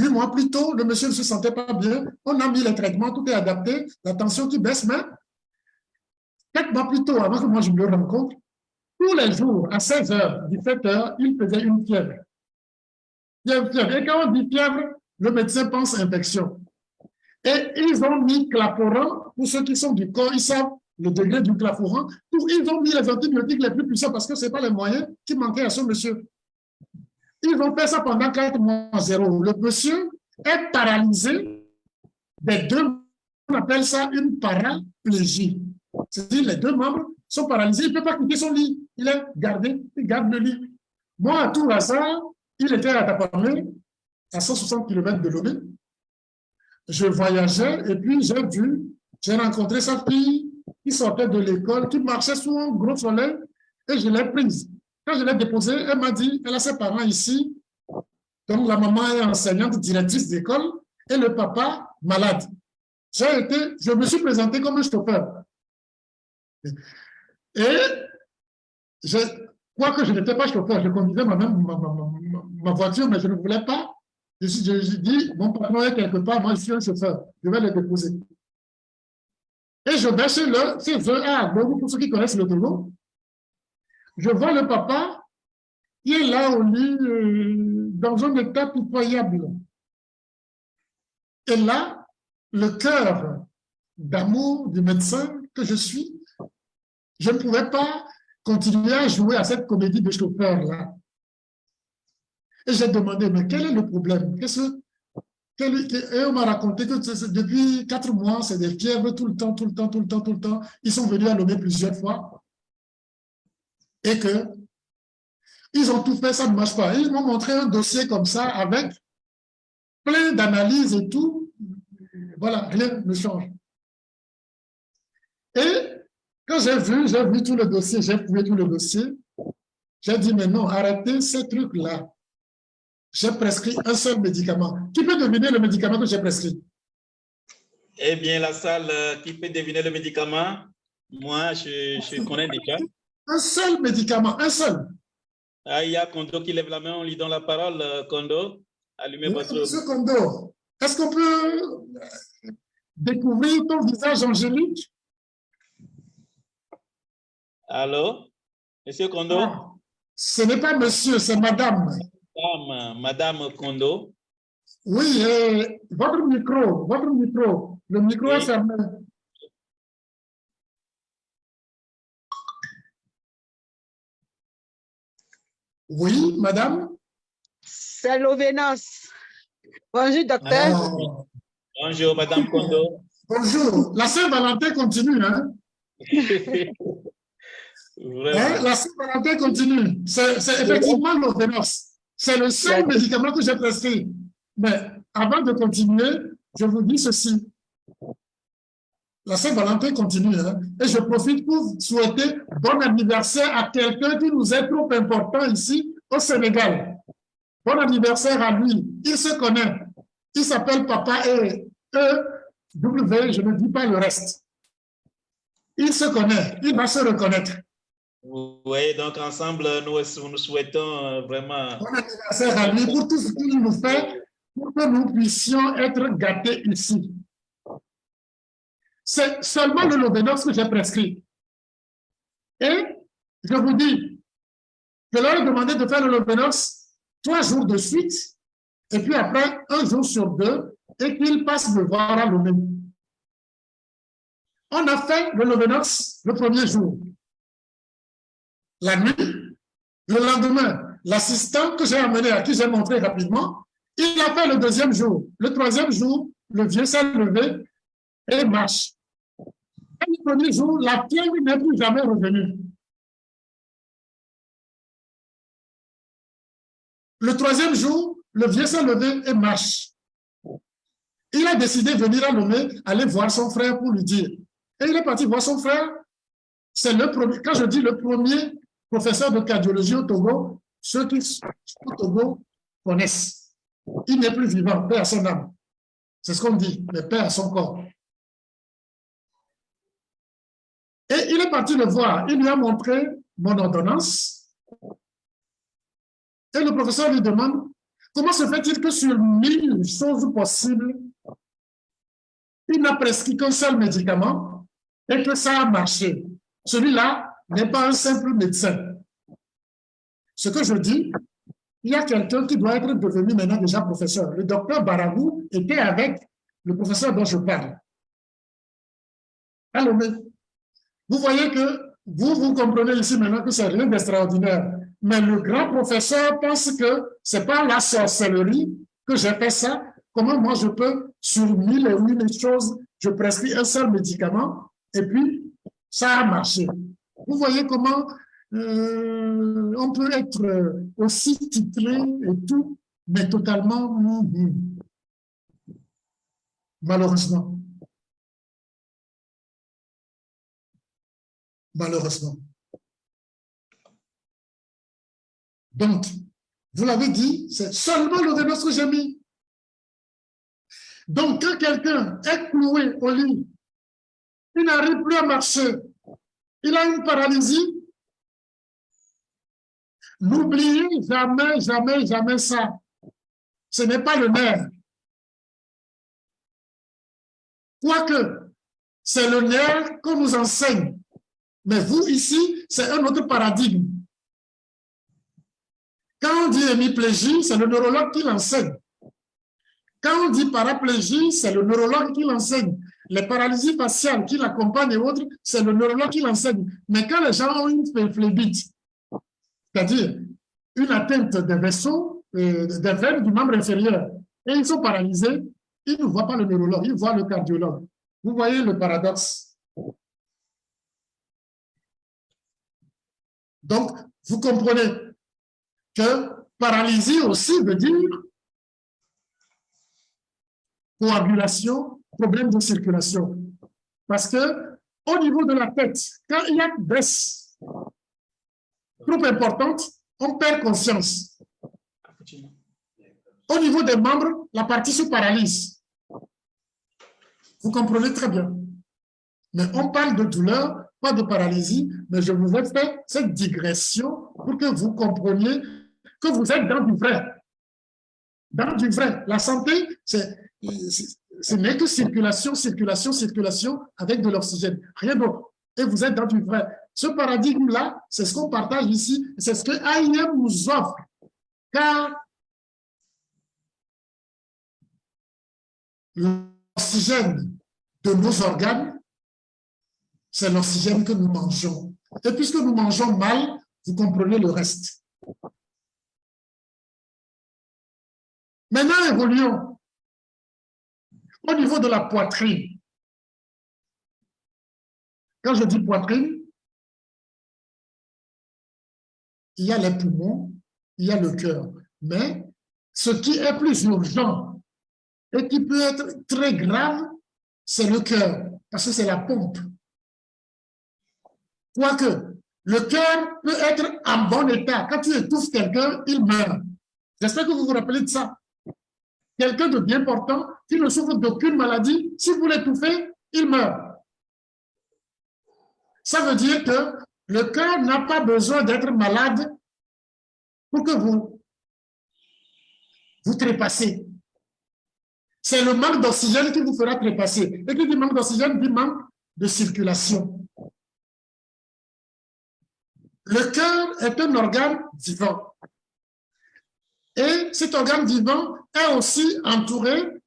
mois plus tôt, le monsieur ne se sentait pas bien. On a mis les traitements, tout est adapté, la tension qui baisse, mais 4 mois plus tôt, avant que moi je me le rencontre, tous les jours, à 16h, 17h, il faisait une fièvre. Et quand on dit fièvre, le médecin pense infection. Et ils ont mis claforant, pour ceux qui sont du corps, ils savent le degré du claforant. Ils ont mis les antibiotiques les plus puissants parce que ce n'est pas les moyens qui manquaient à ce monsieur. Ils ont fait ça pendant 4 mois, 0. Le monsieur est paralysé des deux. On appelle ça une paraplégie. C'est-à-dire les deux membres sont paralysés. Il ne peut pas quitter son lit. Il est gardé, il garde le lit. Moi, à tout hasard, il était à Tapamé, à 160 km de Lomé. Je voyageais et puis j'ai rencontré sa fille qui sortait de l'école, qui marchait sous un gros soleil et je l'ai prise. Quand je l'ai déposée, elle m'a dit, elle a ses parents ici, donc la maman est enseignante, directrice d'école et le papa malade. Je me suis présenté comme un chauffeur. Et quoique je n'étais pas chauffeur, je conduisais moi-même ma voiture, mais je ne voulais pas. Je dis, mon patron est quelque part, moi je suis un chauffeur, je vais le déposer. Et je vais chez eux, pour ceux qui connaissent le Togo, je vois le papa qui est là au lit, dans un état pitoyable. Et là, le cœur d'amour du médecin que je suis, je ne pouvais pas continuer à jouer à cette comédie de chauffeur-là. Et j'ai demandé, mais quel est le problème? Et on m'a raconté que depuis 4 mois, c'est des fièvres tout le temps. Ils sont venus à Lomé plusieurs fois. Et que ils ont tout fait, ça ne marche pas. Ils m'ont montré un dossier comme ça avec plein d'analyses et tout. Voilà, rien ne change. Et quand j'ai vu tout le dossier, j'ai fouillé tout le dossier, j'ai dit, mais non, arrêtez ces trucs-là. J'ai prescrit un seul médicament. Qui peut deviner le médicament que j'ai prescrit? Eh bien, la salle, qui peut deviner le médicament? Moi, je connais déjà. Un seul médicament, un seul. Ah, il y a Kondo qui lève la main, on lui donne la parole. Kondo, allumez votre... Monsieur Kondo, est-ce qu'on peut découvrir ton visage angélique? Allô? Monsieur Kondo? Ah, ce n'est pas monsieur, c'est madame. Madame Kondo. Oui, votre micro, le micro est fermé. Oui, madame? C'est l'Ovénos. Bonjour, docteur. Ah. Bonjour, madame Kondo. Bonjour. La Saint-Valentin continue, hein? La Saint-Valentin continue. C'est effectivement l'Ovénos. C'est le seul médicament que j'ai prescrit. Mais avant de continuer, je vous dis ceci. La Saint-Valentin continue, hein? Et je profite pour souhaiter bon anniversaire à quelqu'un qui nous est trop important ici au Sénégal. Bon anniversaire à lui. Il se connaît. Il s'appelle Papa W, je ne dis pas le reste. Il se connaît. Il va se reconnaître. Oui, donc ensemble, nous souhaitons vraiment... Bon anniversaire à lui pour tout ce qu'il nous fait, pour que nous puissions être gâtés ici. C'est seulement le Lovénos que j'ai prescrit. Et je vous dis, je leur ai demandé de faire le Lovénos 3 jours de suite, et puis après 1 jour sur 2, et qu'ils passent me voir à Lomé. On a fait le Lovénos le 1er jour. La nuit, le lendemain, l'assistant que j'ai amené, à qui j'ai montré rapidement, il a fait le 2e jour. Le 3e jour, le vieux s'est levé et marche. Et le 1er jour, la fièvre n'est plus jamais revenue. Le 3e jour, le vieux s'est levé et marche. Il a décidé de venir à Lomé, aller voir son frère pour lui dire. Et il est parti voir son frère. C'est le premier, quand je dis le premier professeur de cardiologie au Togo, ceux qui au Togo connaissent. Il n'est plus vivant, paix à son âme. C'est ce qu'on dit, mais paix à son corps. Et il est parti le voir. Il lui a montré mon ordonnance. Et le professeur lui demande, comment se fait-il que sur 1000 choses possibles, il n'a prescrit qu'un seul médicament et que ça a marché? Celui-là n'est pas un simple médecin. ce que je dis, il y a quelqu'un qui doit être devenu maintenant déjà professeur. Le docteur Barabou était avec le professeur dont je parle. Alors, vous voyez que vous comprenez ici maintenant que c'est rien d'extraordinaire. Mais le grand professeur pense que c'est pas la sorcellerie que j'ai fait ça. Comment moi je peux, sur 1000 et une choses, je prescris un seul médicament et puis ça a marché. Vous voyez comment on peut être aussi titré et tout, mais totalement malheureusement. Malheureusement. Donc, vous l'avez dit, c'est seulement le vénus que j'ai mis. Donc, quand quelqu'un est cloué au lit, il n'arrive plus à marcher, il a une paralysie, n'oubliez jamais, jamais, jamais ça. Ce n'est pas le nerf. Quoique, c'est le nerf qu'on nous enseigne. Mais vous, ici, c'est un autre paradigme. Quand on dit hémiplégie, c'est le neurologue qui l'enseigne. Quand on dit paraplégie, c'est le neurologue qui l'enseigne. Les paralysies faciales qui l'accompagnent et autres, c'est le neurologue qui l'enseigne. Mais quand les gens ont une phlébite, c'est-à-dire une atteinte des vaisseaux, des veines du membre inférieur, et ils sont paralysés, ils ne voient pas le neurologue, ils voient le cardiologue. Vous voyez le paradoxe. Donc, vous comprenez que paralysie aussi veut dire coagulation, problème de circulation. Parce que au niveau de la tête, quand il y a une baisse trop importante, on perd conscience. Au niveau des membres, la partie se paralyse. Vous comprenez très bien. Mais on parle de douleur, pas de paralysie, mais je vous ai fait cette digression pour que vous compreniez que vous êtes dans du vrai. Dans du vrai. La santé, ce n'est que circulation, circulation, circulation avec de l'oxygène. Rien d'autre. Et vous êtes dans du vrai. Ce paradigme-là, c'est ce qu'on partage ici. C'est ce que AIM nous offre. Car l'oxygène de nos organes, c'est l'oxygène que nous mangeons. Et puisque nous mangeons mal, vous comprenez le reste. Maintenant, évoluons au niveau de la poitrine. Quand je dis poitrine, il y a les poumons, il y a le cœur. Mais ce qui est plus urgent et qui peut être très grave, c'est le cœur, parce que c'est la pompe. Quoique, le cœur peut être en bon état. Quand tu étouffes quelqu'un, il meurt. J'espère que vous vous rappelez de ça. Quelqu'un de bien portant, qui ne souffre d'aucune maladie, si vous l'étouffez, il meurt. Ça veut dire que le cœur n'a pas besoin d'être malade pour que vous trépassez. C'est le manque d'oxygène qui vous fera trépasser. Et qui dit manque d'oxygène dit manque de circulation. Le cœur est un organe vivant. Et cet organe vivant est aussi entouré,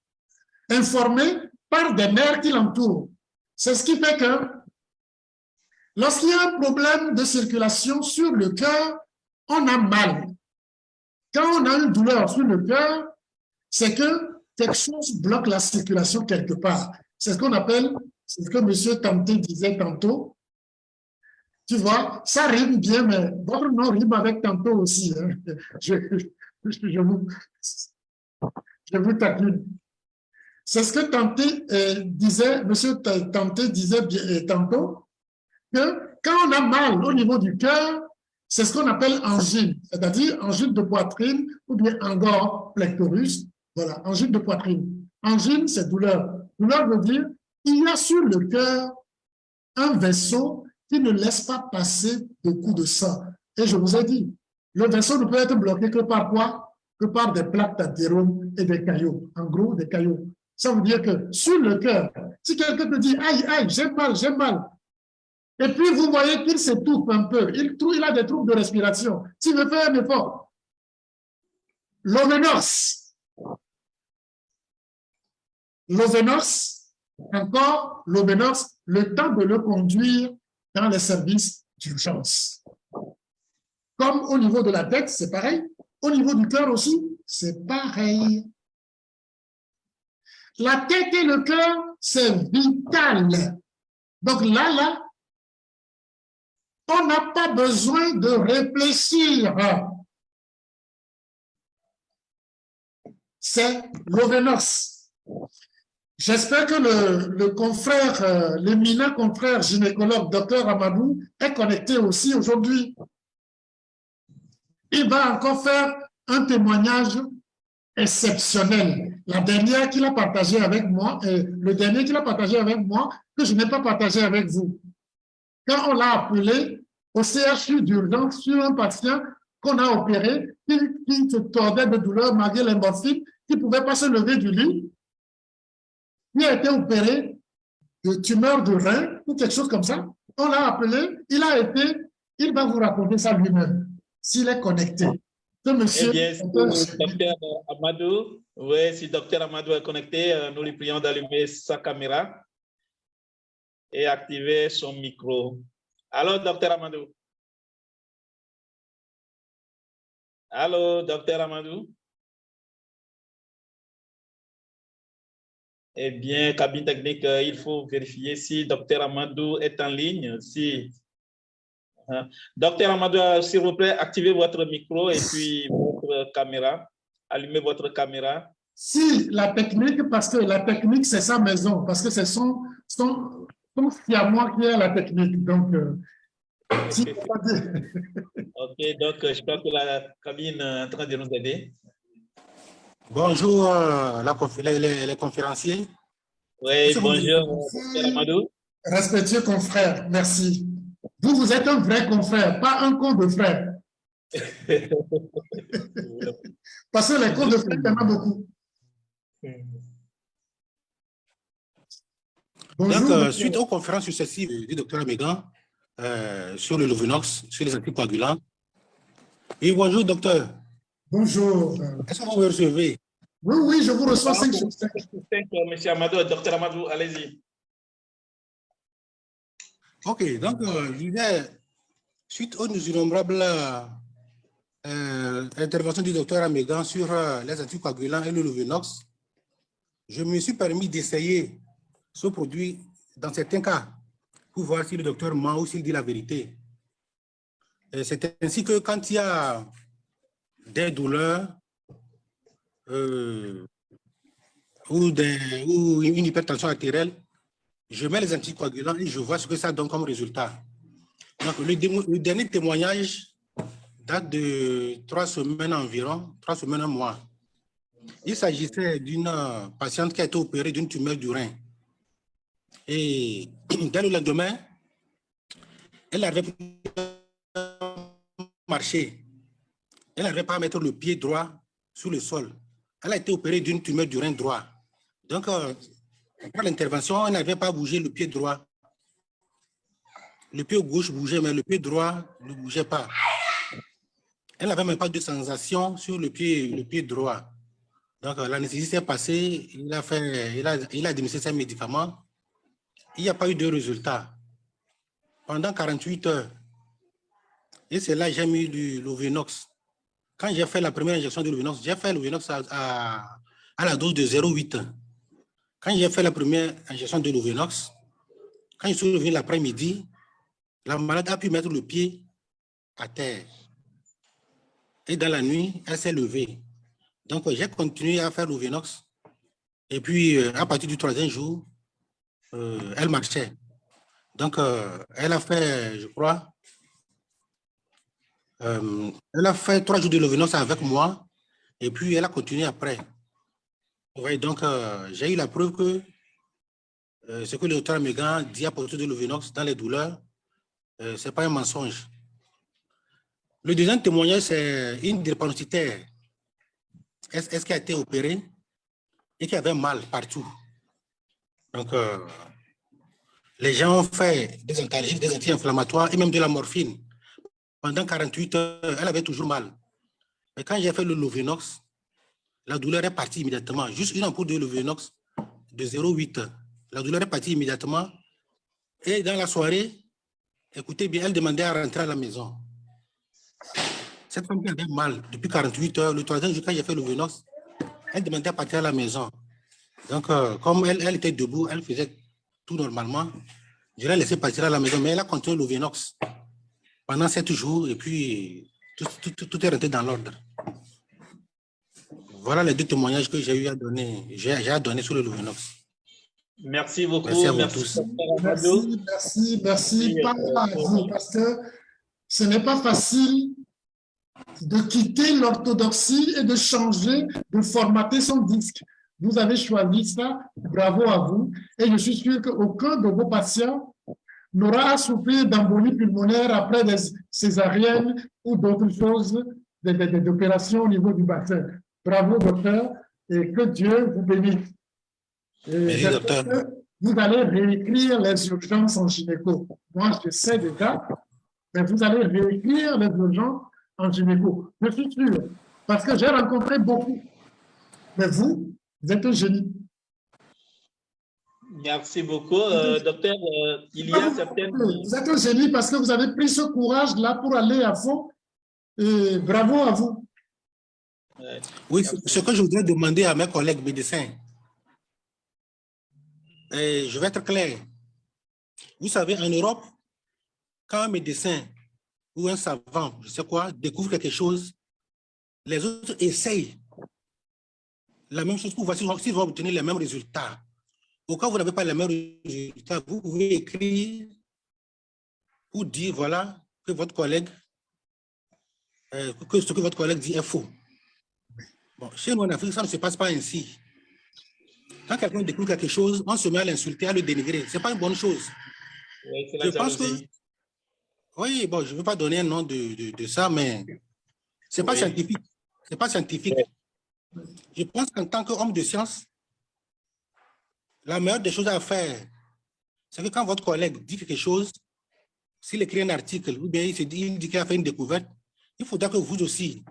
informé par des nerfs qui l'entourent. C'est ce qui fait que lorsqu'il y a un problème de circulation sur le cœur, on a mal. Quand on a une douleur sur le cœur, c'est que quelque chose bloque la circulation quelque part. C'est ce qu'on appelle, c'est ce que M. Tanté disait tantôt. Tu vois, ça rime bien, mais votre nom rime avec tantôt aussi. Hein. Je vous taquine. C'est ce que Tanté disait, M. Tanté disait tantôt, que quand on a mal au niveau du cœur, c'est ce qu'on appelle angine, c'est-à-dire angine de poitrine ou bien angor plectorus. Voilà, angine de poitrine. Angine, c'est douleur. Douleur veut dire il y a sur le cœur un vaisseau qui ne laisse pas passer beaucoup de sang. Et je vous ai dit, le vaisseau ne peut être bloqué que par quoi? Que par des plaques d'athérome et des caillots. En gros, des caillots. Ça veut dire que sur le cœur, si quelqu'un te dit « Aïe, aïe, j'ai mal », Et puis, vous voyez qu'il s'étouffe un peu. Il a des troubles de respiration. S'il veut faire un effort, l'ovenos. L'ovenos, encore l'ovenos, le temps de le conduire dans les services d'urgence. Comme au niveau de la tête, c'est pareil. Au niveau du cœur aussi, c'est pareil. La tête et le cœur, c'est vital. Donc là, on n'a pas besoin de réfléchir. C'est l'ovenos. J'espère que le confrère, l'éminent confrère gynécologue, Dr Amadou, est connecté aussi aujourd'hui. Il va encore faire un témoignage exceptionnel. La dernière qu'il a partagée avec moi, le dernier qu'il a partagé avec moi, que je n'ai pas partagé avec vous. Quand on l'a appelé au CHU d'urgence sur un patient qu'on a opéré, qui se tordait de douleur malgré les morphines, qui ne pouvait pas se lever du lit, qui a été opéré de tumeur de rein ou quelque chose comme ça. On l'a appelé, il va vous raconter ça lui-même, s'il est connecté. Monsieur, eh bien, si Dr Amadou, oui, si Dr Amadou est connecté, nous lui prions d'allumer sa caméra et activer son micro. Allô, Dr Amadou? Allô, Dr Amadou? Eh bien, cabine technique, il faut vérifier si Dr Amadou est en ligne. Si Dr Amadou, s'il vous plaît, activez votre micro et puis votre caméra. Allumez votre caméra. Si la technique, parce que la technique, c'est sa maison, parce que c'est son fiamois qui est la technique. Donc, si OK, donc je crois que la cabine est en train de nous aider. Bonjour, les conférenciers. Oui, bonjour, Dr Amadou. Respectueux confrère, merci. Vous êtes un vrai confrère, pas un con de frère. Parce que les cons de frère, il y en a beaucoup. Bonjour, donc, suite aux conférences successives du docteur Amégan sur le Lovenox, sur les anticoagulants. Et bonjour, docteur. Bonjour. Est-ce que vous me recevez? Oui, oui, je vous reçois 5 sur 5. Monsieur Amadou, docteur Amadou, allez-y. OK, donc, je disais, suite aux innombrables interventions du docteur Amégan sur les anticoagulants et le Lovenox, je me suis permis d'essayer ce produit dans certains cas pour voir si le docteur ment ou s'il dit la vérité. C'est ainsi que quand il y a des douleurs ou une hypertension artérielle, je mets les anticoagulants et je vois ce que ça donne comme résultat. Donc, le dernier témoignage date de 3 semaines environ, 3 semaines, un mois. Il s'agissait d'une patiente qui a été opérée d'une tumeur du rein. Et dès le lendemain, elle avait marché. Elle n'arrivait pas à mettre le pied droit sur le sol. Elle a été opérée d'une tumeur du rein droit. Donc, après l'intervention, elle n'avait pas bougé le pied droit. Le pied gauche bougeait, mais le pied droit ne bougeait pas. Elle n'avait même pas de sensation sur le pied droit. Donc, l'anesthésiste est passé, il a administré ses médicaments. Il n'y a pas eu de résultat. Pendant 48 heures, et c'est là que j'ai mis du Lovenox. Quand j'ai fait la première injection de Lovenox, j'ai fait Lovenox à la dose de 0,8. Quand j'ai fait la première injection de Lovenox, quand je suis revenu l'après-midi, la malade a pu mettre le pied à terre. Et dans la nuit, elle s'est levée. Donc, j'ai continué à faire Lovenox. Et puis, à partir du 3e jour, elle marchait. Donc, elle a fait, je crois, elle a fait 3 jours de Lovenox avec moi. Et puis, elle a continué après. Oui, donc, j'ai eu la preuve que ce que le docteur Amégan dit à propos de Lovenox dans les douleurs, ce n'est pas un mensonge. Le deuxième témoignage, c'est une drépanocytaire. Est-ce qui a été opérée et qui avait mal partout. Donc, les gens ont fait des antalgiques, des anti-inflammatoires et même de la morphine. Pendant 48 heures, elle avait toujours mal. Mais quand j'ai fait le Lovenox, la douleur est partie immédiatement. Juste une ampoule de Lovenox de 0,8. La douleur est partie immédiatement. Et dans la soirée, écoutez bien, elle demandait à rentrer à la maison. Cette femme qui avait mal depuis 48 heures, le troisième jour, quand j'ai fait le Lovenox, elle demandait à partir à la maison. Donc, comme elle était debout, elle faisait tout normalement. Je l'ai laissé partir à la maison, mais elle a continué le Lovenox pendant 7 jours et puis tout est rentré dans l'ordre. Voilà les 2 témoignages que j'ai eu à donner. J'ai à donner sur le Lovenox. Merci beaucoup. Merci à vous tous. Merci. Pas à vous, parce que ce n'est pas facile de quitter l'orthodoxie et de changer, de formater son disque. Vous avez choisi ça, bravo à vous. Et je suis sûr qu'aucun de vos patients n'aura à souffrir d'embolie pulmonaire après des césariennes ou d'autres choses, des opérations au niveau du bassin. Bravo, docteur, et que Dieu vous bénisse. Merci, docteur. Vous allez réécrire les urgences en gynéco. Moi, je sais déjà, mais vous allez réécrire les urgences en gynéco. Je suis sûr, parce que j'ai rencontré beaucoup. Mais vous êtes un génie. Merci beaucoup, docteur. Il y a certaines... Vous êtes un génie parce que vous avez pris ce courage-là pour aller à fond. Et bravo à vous. Oui, ce que je voudrais demander à mes collègues médecins, et je vais être clair. Vous savez, en Europe, quand un médecin ou un savant, je sais quoi, découvre quelque chose, les autres essayent la même chose pour voir s'ils vont obtenir les mêmes résultats. Au cas où vous n'avez pas les mêmes résultats, vous pouvez écrire ou dire, voilà, que votre collègue, que ce que votre collègue dit est faux. Bon, chez nous en Afrique, ça ne se passe pas ainsi. Quand quelqu'un découvre quelque chose, on se met à l'insulter, à le dénigrer. Ce n'est pas une bonne chose. Oui, je pense que... Oui, bon, je ne veux pas donner un nom de ça, mais ce n'est pas scientifique. Ce n'est pas scientifique. Oui. Je pense qu'en tant qu'homme de science, la meilleure des choses à faire, c'est que quand votre collègue dit quelque chose, s'il écrit un article, ou bien il dit qu'il a fait une découverte, il faudra que vous aussi,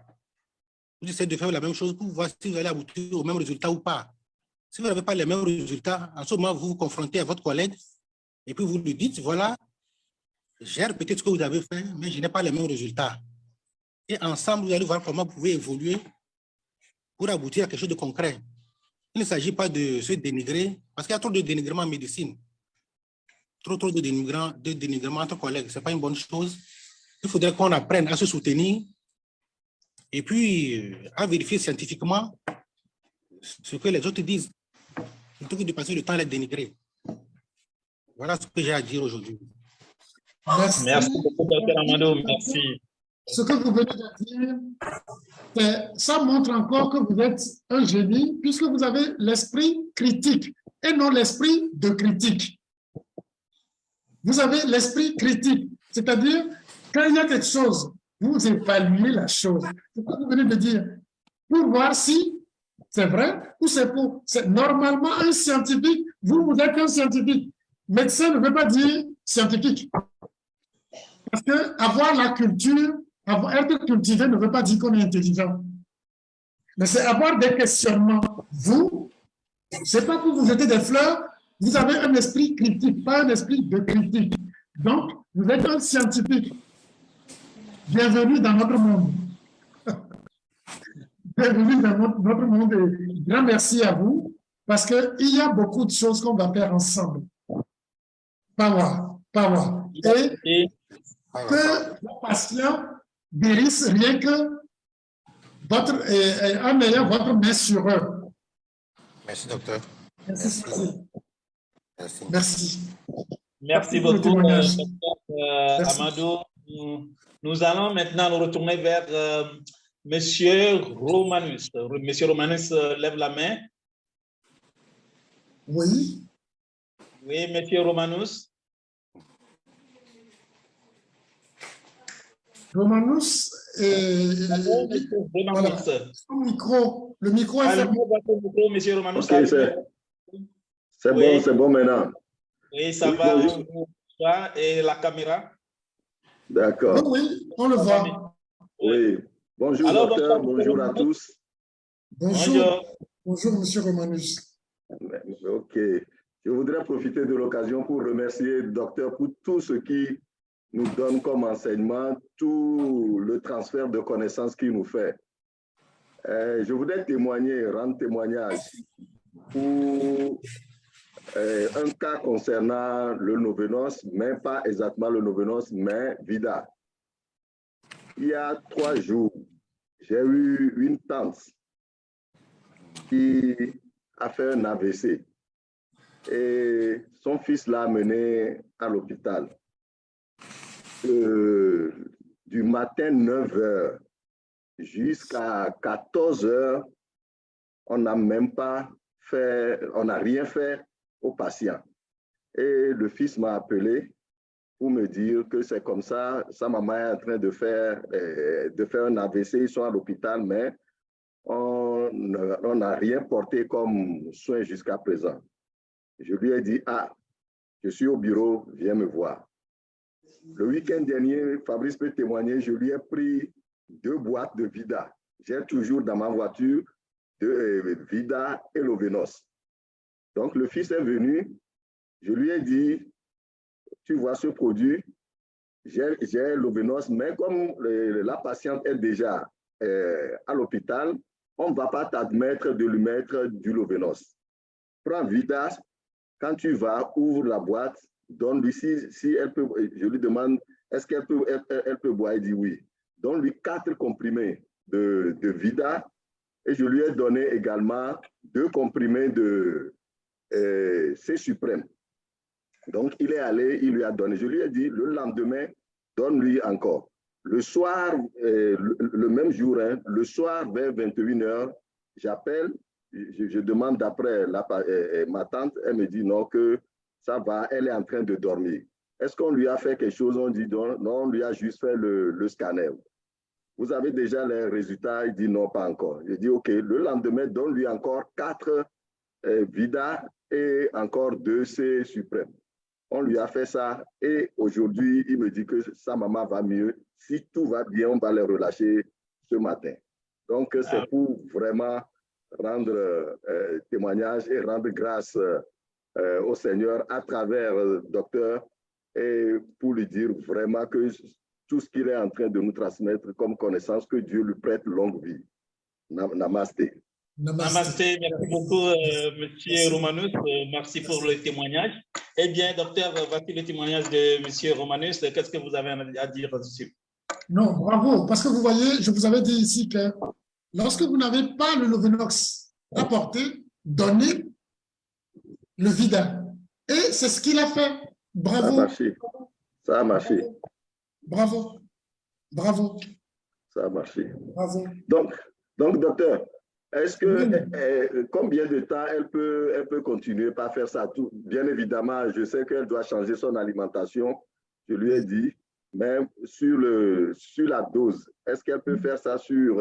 vous essayez de faire la même chose pour voir si vous allez aboutir au même résultat ou pas. Si vous n'avez pas les mêmes résultats, en ce moment, vous vous confrontez à votre collègue et puis vous lui dites, voilà, j'ai répété ce que vous avez fait, mais je n'ai pas les mêmes résultats. Et ensemble, vous allez voir comment vous pouvez évoluer pour aboutir à quelque chose de concret. Il ne s'agit pas de se dénigrer, parce qu'il y a trop de dénigrement en médecine. Trop de dénigrement entre collègues. Ce n'est pas une bonne chose. Il faudrait qu'on apprenne à se soutenir et puis à vérifier scientifiquement ce que les autres disent, plutôt que de passer le temps à les dénigrer. Voilà ce que j'ai à dire aujourd'hui. Merci beaucoup, Dr. Amado. Merci. Ce que vous venez de dire, ça montre encore que vous êtes un génie, puisque vous avez l'esprit critique et non l'esprit de critique. Vous avez l'esprit critique, c'est-à-dire, quand il y a quelque chose, vous évaluez la chose. C'est ce que vous venez de dire, pour voir si c'est vrai ou c'est faux. Normalement, un scientifique, vous êtes un scientifique. Médecin ne veut pas dire scientifique. Parce que avoir la culture, être cultivé ne veut pas dire qu'on est intelligent. Mais c'est avoir des questionnements. Vous, c'est pas pour vous jeter des fleurs, vous avez un esprit critique, pas un esprit de critique. Donc, vous êtes un scientifique. Bienvenue dans notre monde. Bienvenue dans notre monde et grand merci à vous parce qu'il y a beaucoup de choses qu'on va faire ensemble. Power. Et que vos patients guérissent rien que en ayant votre main sur eux. Merci, docteur. Merci beaucoup, docteur Amadou. Nous allons maintenant nous retourner vers Monsieur Romanus. Monsieur Romanus lève la main. Oui. Oui, Monsieur Romanus. Romanus, voilà. Le micro est fermé. Monsieur Romanus. Okay, c'est bon maintenant. Oui, ça Oui, va, bonjour. on vous voit. Et la caméra? D'accord. Oui, on le voit. Oui. Bonjour, Alors, docteur. bonsoir, Bonjour à tous. Bonjour. Bonjour. Bonjour, monsieur Romanus. OK. Je voudrais profiter de l'occasion pour remercier le docteur pour tout ce qui nous donne comme enseignement, tout le transfert de connaissances qu'il nous fait. Je voudrais témoigner, rendre témoignage pour un cas concernant le Novenos, mais pas exactement le Novenos, mais Vida. Il y a 3 jours, j'ai eu une tante qui a fait un AVC et son fils l'a amené à l'hôpital. Du matin 9 h jusqu'à 14 h, on n'a même pas fait, on n'a rien fait au patient. Et le fils m'a appelé pour me dire que c'est comme ça, sa maman est en train de faire un AVC, ils sont à l'hôpital, mais on n'a rien porté comme soin jusqu'à présent. Je lui ai dit, ah, je suis au bureau, viens me voir. Le week-end dernier, Fabrice peut témoigner, je lui ai pris 2 boîtes de Vida. J'ai toujours dans ma voiture de Vida et Lovenos. Donc, le fils est venu, je lui ai dit, tu vois ce produit, j'ai Lovenos, mais comme la patiente est déjà à l'hôpital, on ne va pas t'admettre de lui mettre du Lovenos. Prends Vida, quand tu vas, ouvre la boîte, donne-lui, si elle peut, je lui demande, est-ce qu'elle peut boire? Elle dit oui. Donne-lui 4 comprimés de Vida et je lui ai donné également 2 comprimés de C-Suprême. Donc, il est allé, il lui a donné. Je lui ai dit, le lendemain, donne-lui encore. Le soir, le même jour, hein, le soir vers 21 h, j'appelle, je demande d'après ma tante, elle me dit non, que ça va, elle est en train de dormir. Est-ce qu'on lui a fait quelque chose? On dit non, on lui a juste fait le scanner. Vous avez déjà les résultats? Il dit non, pas encore. Je dis ok, le lendemain, donne-lui encore 4 Vida et encore 2 C-Suprême. On lui a fait ça et aujourd'hui, il me dit que sa maman va mieux. Si tout va bien, on va les relâcher ce matin. Donc, c'est pour vraiment rendre témoignage et rendre grâce au Seigneur à travers le docteur et pour lui dire vraiment que tout ce qu'il est en train de nous transmettre comme connaissance, que Dieu lui prête longue vie. Namasté. Namasté, merci beaucoup, M. Romanus. Merci pour le témoignage. Eh bien, docteur, voici le témoignage de M. Romanus. Qu'est-ce que vous avez à dire dessus? Non, bravo, parce que vous voyez, je vous avais dit ici que lorsque vous n'avez pas le Lovenox apporté, donnez le Vida. Et c'est ce qu'il a fait. Bravo. Ça a marché. Ça a marché. Bravo. Bravo. Ça a marché. Bravo. Donc docteur, est-ce que combien de temps elle peut continuer par faire ça tout? Bien évidemment, je sais qu'elle doit changer son alimentation. Je lui ai dit, mais sur la dose, est-ce qu'elle peut faire ça sur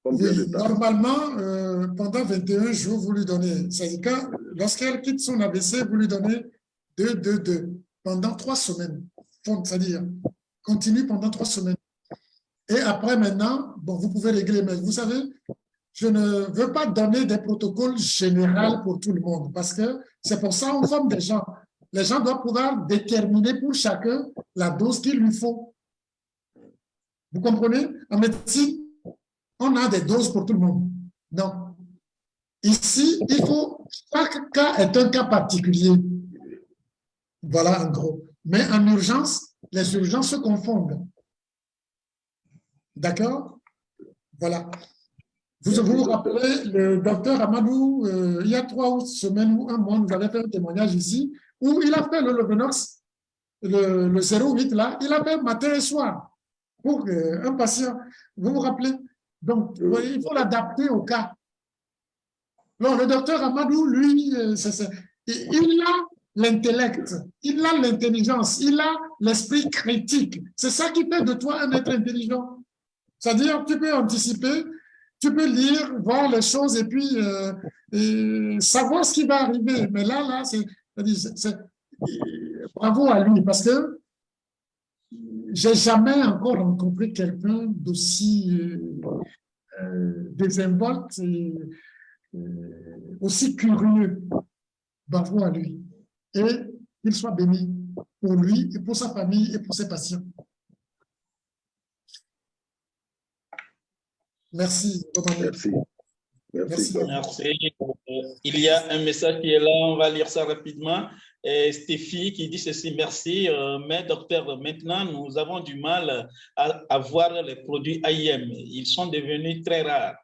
combien de temps? Normalement, pendant 21 jours, vous lui donnez. C'est-à-dire que lorsqu'elle quitte son AVC, vous lui donnez 2 pendant 3 semaines. C'est-à-dire, continue pendant 3 semaines. Et après, maintenant, bon, vous pouvez régler, mais vous savez, je ne veux pas donner des protocoles généraux pour tout le monde parce que c'est pour ça qu'on forme des gens. Les gens doivent pouvoir déterminer pour chacun la dose qu'il lui faut. Vous comprenez? En médecine, on a des doses pour tout le monde. Non. Ici, chaque cas est un cas particulier. Voilà, en gros. Mais en urgence, les urgences se confondent. D'accord? Voilà. Vous vous rappelez, le docteur Amadou, il y a 3 semaines ou un mois, nous avait fait un témoignage ici où il a fait le Lovenox, le 0,8 là, il a fait matin et soir pour un patient. Vous vous rappelez? Donc, vous voyez, il faut l'adapter au cas. Non, le docteur Amadou, lui, il a l'intellect, il a l'intelligence, il a l'esprit critique. C'est ça qui fait de toi un être intelligent. C'est-à-dire, tu peux anticiper, tu peux lire, voir les choses et puis savoir ce qui va arriver. Mais là, bravo à lui, parce que j'ai jamais encore rencontré quelqu'un d'aussi désinvolte et aussi curieux. Bravo à lui. Et qu'il soit béni pour lui et pour sa famille et pour ses patients. Merci. Merci. Merci. Merci. Il y a un message qui est là, on va lire ça rapidement. Stéphie qui dit ceci, merci, mais docteur, maintenant nous avons du mal à avoir les produits AIM. Ils sont devenus très rares.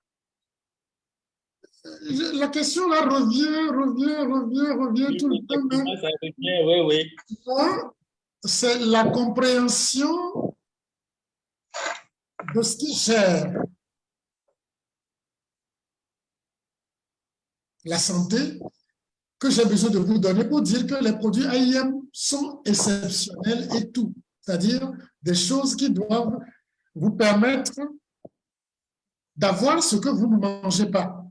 La question là revient tout le temps. Ça revient, oui. C'est la compréhension de ce qui gère la santé que j'ai besoin de vous donner pour dire que les produits AIM sont exceptionnels et tout. C'est-à-dire des choses qui doivent vous permettre d'avoir ce que vous ne mangez pas.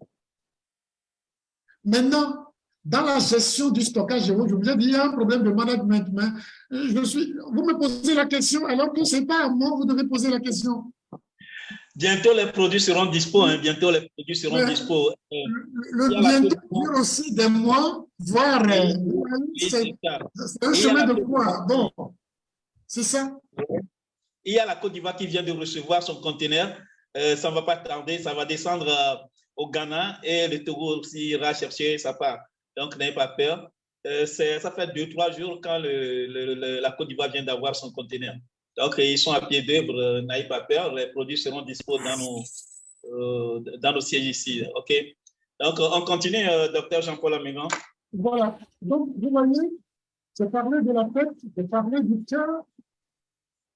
Maintenant, dans la gestion du stockage, je vous ai dit, il y a un problème de management. Mais vous me posez la question alors que ce n'est pas à moi, vous devez poser la question. Bientôt, les produits seront dispo. Bientôt, les produits seront dispo. Le bientôt dure aussi des mois, voire c'est un chemin de croix. Bon, c'est ça. Il y a la Côte d'Ivoire qui vient de recevoir son conteneur. Ça ne va pas tarder, ça va descendre au Ghana et le Togo aussi ira chercher sa part. Donc, n'ayez pas peur. Ça fait 2-3 jours quand la Côte d'Ivoire vient d'avoir son conteneur. Donc, ils sont à pied d'œuvre, n'ayez pas peur. Les produits seront dispos dans nos sièges ici. OK? Donc, on continue, docteur Jean-Paul Amégan. Voilà. Donc, vous voyez, j'ai parlé de la tête, j'ai parlé du cœur.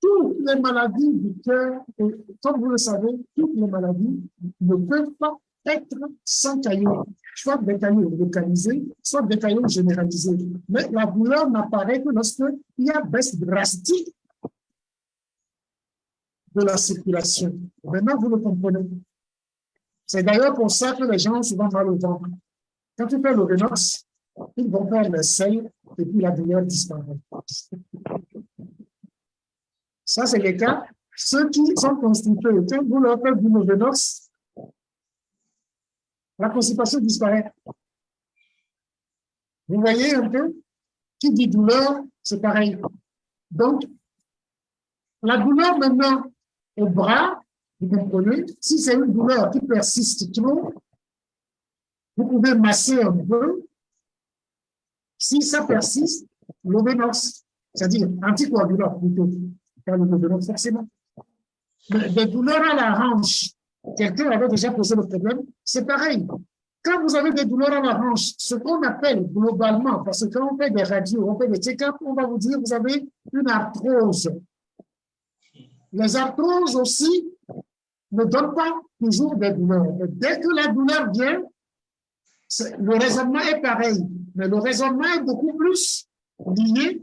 Toutes les maladies du cœur, et comme vous le savez, toutes les maladies ne peuvent pas être sans caillot, soit des caillots localisés, soit des caillots généralisés. Mais la douleur n'apparaît que lorsqu'il y a baisse drastique de la circulation. Maintenant, vous le comprenez. C'est d'ailleurs pour ça que les gens ont souvent mal au ventre. Quand tu fais le Venox, ils vont faire les selles et puis la douleur disparaît. Ça, c'est les cas. Ceux qui sont constipés, quand vous leur faites du Venox, la constipation disparaît. Vous voyez un peu? Qui dit douleur, c'est pareil. Donc, la douleur maintenant au bras, vous comprenez, si c'est une douleur qui persiste trop, vous pouvez masser un peu. Si ça persiste, l'Ovenox, c'est-à-dire anticoagulant plutôt, pas le Venox forcément. Mais des douleurs à la hanche, quelqu'un avait déjà posé le problème, c'est pareil. Quand vous avez des douleurs à la hanche, ce qu'on appelle globalement, parce que quand on fait des radios, on fait des check-up, on va vous dire que vous avez une arthrose. Les arthroses aussi ne donnent pas toujours des douleurs. Et dès que la douleur vient, le raisonnement est pareil, mais le raisonnement est beaucoup plus lié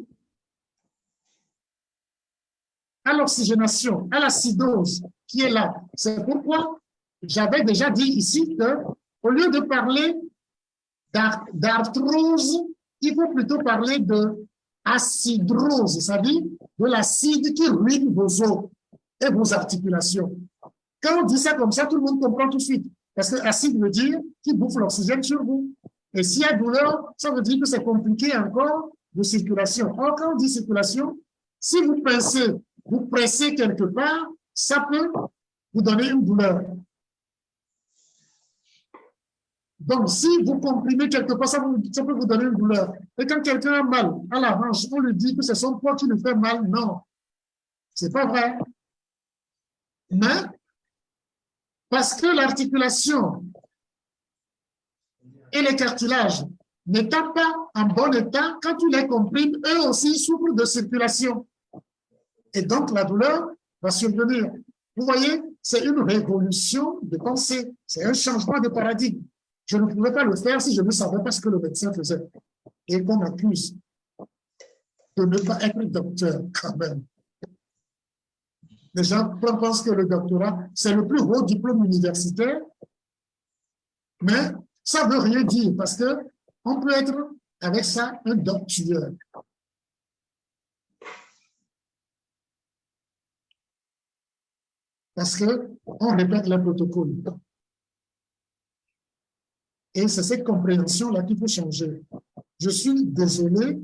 à l'oxygénation, à l'acidose qui est là. C'est pourquoi j'avais déjà dit ici que, au lieu de parler d'arthrose, il faut plutôt parler de acidrose, c'est-à-dire de l'acide qui ruine vos os et vos articulations. Quand on dit ça comme ça, tout le monde comprend tout de suite. Parce que acide veut dire qu'il bouffe l'oxygène sur vous. Et s'il y a douleur, ça veut dire que c'est compliqué encore de circulation. Or, quand on dit circulation, si vous pincez, vous pressez quelque part, ça peut vous donner une douleur. Donc, si vous comprimez quelque part, ça peut vous donner une douleur. Et quand quelqu'un a mal à la hanche, on lui dit que c'est son poids qui lui fait mal. Non, c'est pas vrai. Mais, parce que l'articulation et les cartilages n'étant pas en bon état, quand tu les comprimes, eux aussi souffrent de circulation. Et donc, la douleur va survenir. Vous voyez, c'est une révolution de pensée. C'est un changement de paradigme. Je ne pouvais pas le faire si je ne savais pas ce que le médecin faisait. Et qu'on m'accuse de ne pas être docteur quand même. Les gens pensent que le doctorat, c'est le plus haut diplôme universitaire, mais ça ne veut rien dire parce qu'on peut être avec ça un docteur. parce qu'on répète le protocole. Et c'est cette compréhension-là qu'il faut changer. Je suis désolé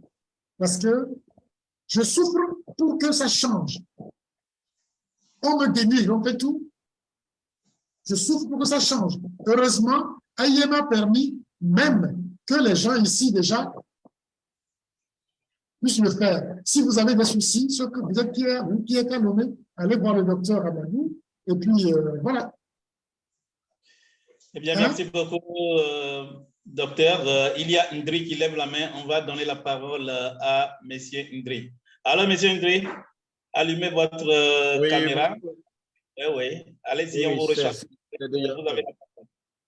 parce que je souffre pour que ça change. On me dénigre, on fait tout. Je souffre pour que ça change. Heureusement, AIM a permis même que les gens ici déjà puissent le faire. Si vous avez des soucis, ce que vous êtes qui êtes nommé, allez voir le docteur Amadou. Et puis, voilà. Eh bien, merci beaucoup, docteur. Il y a Ndri qui lève la main. On va donner la parole à M. Ndri. Alors, M. Ndri, allumez votre caméra. Oui, allez-y, on vous recherche.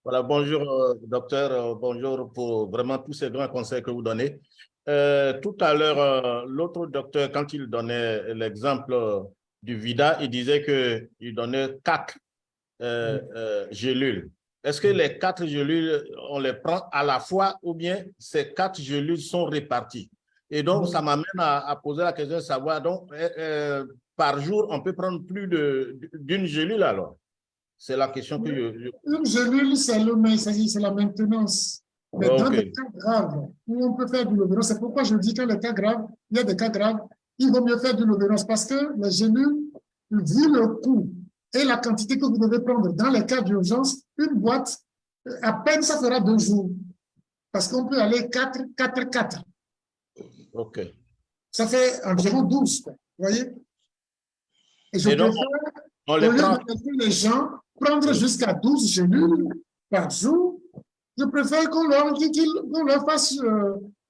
Voilà, bonjour, docteur. Bonjour pour vraiment tous ces grands conseils que vous donnez. Tout à l'heure, l'autre docteur, quand il donnait l'exemple du VIDA, il disait qu'il donnait 4 gélules. Est-ce que les 4 gélules, on les prend à la fois ou bien ces 4 gélules sont réparties? Et donc, ça m'amène à poser la question de savoir, donc, par jour, on peut prendre plus d'une gélule alors? C'est la question que Une gélule, c'est la maintenance. Mais dans des cas graves, où on peut faire du Lovenox, c'est pourquoi je dis que les cas graves, il y a des cas graves, il vaut mieux faire du Lovenox parce que les gélules, vu le coût et la quantité que vous devez prendre dans les cas d'urgence, une boîte, à peine ça fera 2 jours. Parce qu'on peut aller 4. OK. Ça fait environ 12, quoi, vous voyez? Et je préfère, au lieu de laisser les gens prendre jusqu'à 12 gélules par jour, je préfère qu'on leur fasse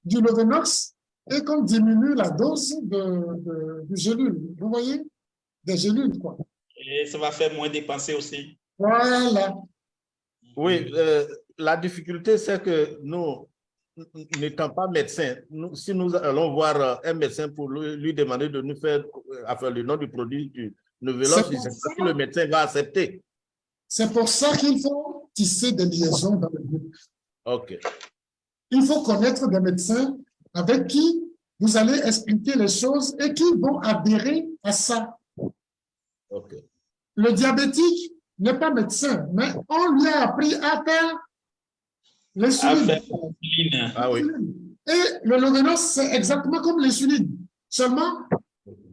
du Lovenox et qu'on diminue la dose du gélule. Vous voyez? Des gélules, quoi. Et ça va faire moins dépenser aussi. Voilà. Oui, la difficulté, c'est que nous, n'étant pas médecins, si nous allons voir un médecin pour lui demander de nous faire le nom du produit du Lovenox, c'est ça que le médecin va accepter. C'est pour ça qu'il faut tisser des liaisons dans le groupe. OK. Il faut connaître des médecins avec qui vous allez expliquer les choses et qui vont adhérer à ça. OK. Le diabétique n'est pas médecin, mais on lui a appris à faire l'insuline. Ah oui. Et le Lovenox, c'est exactement comme l'insuline. Seulement,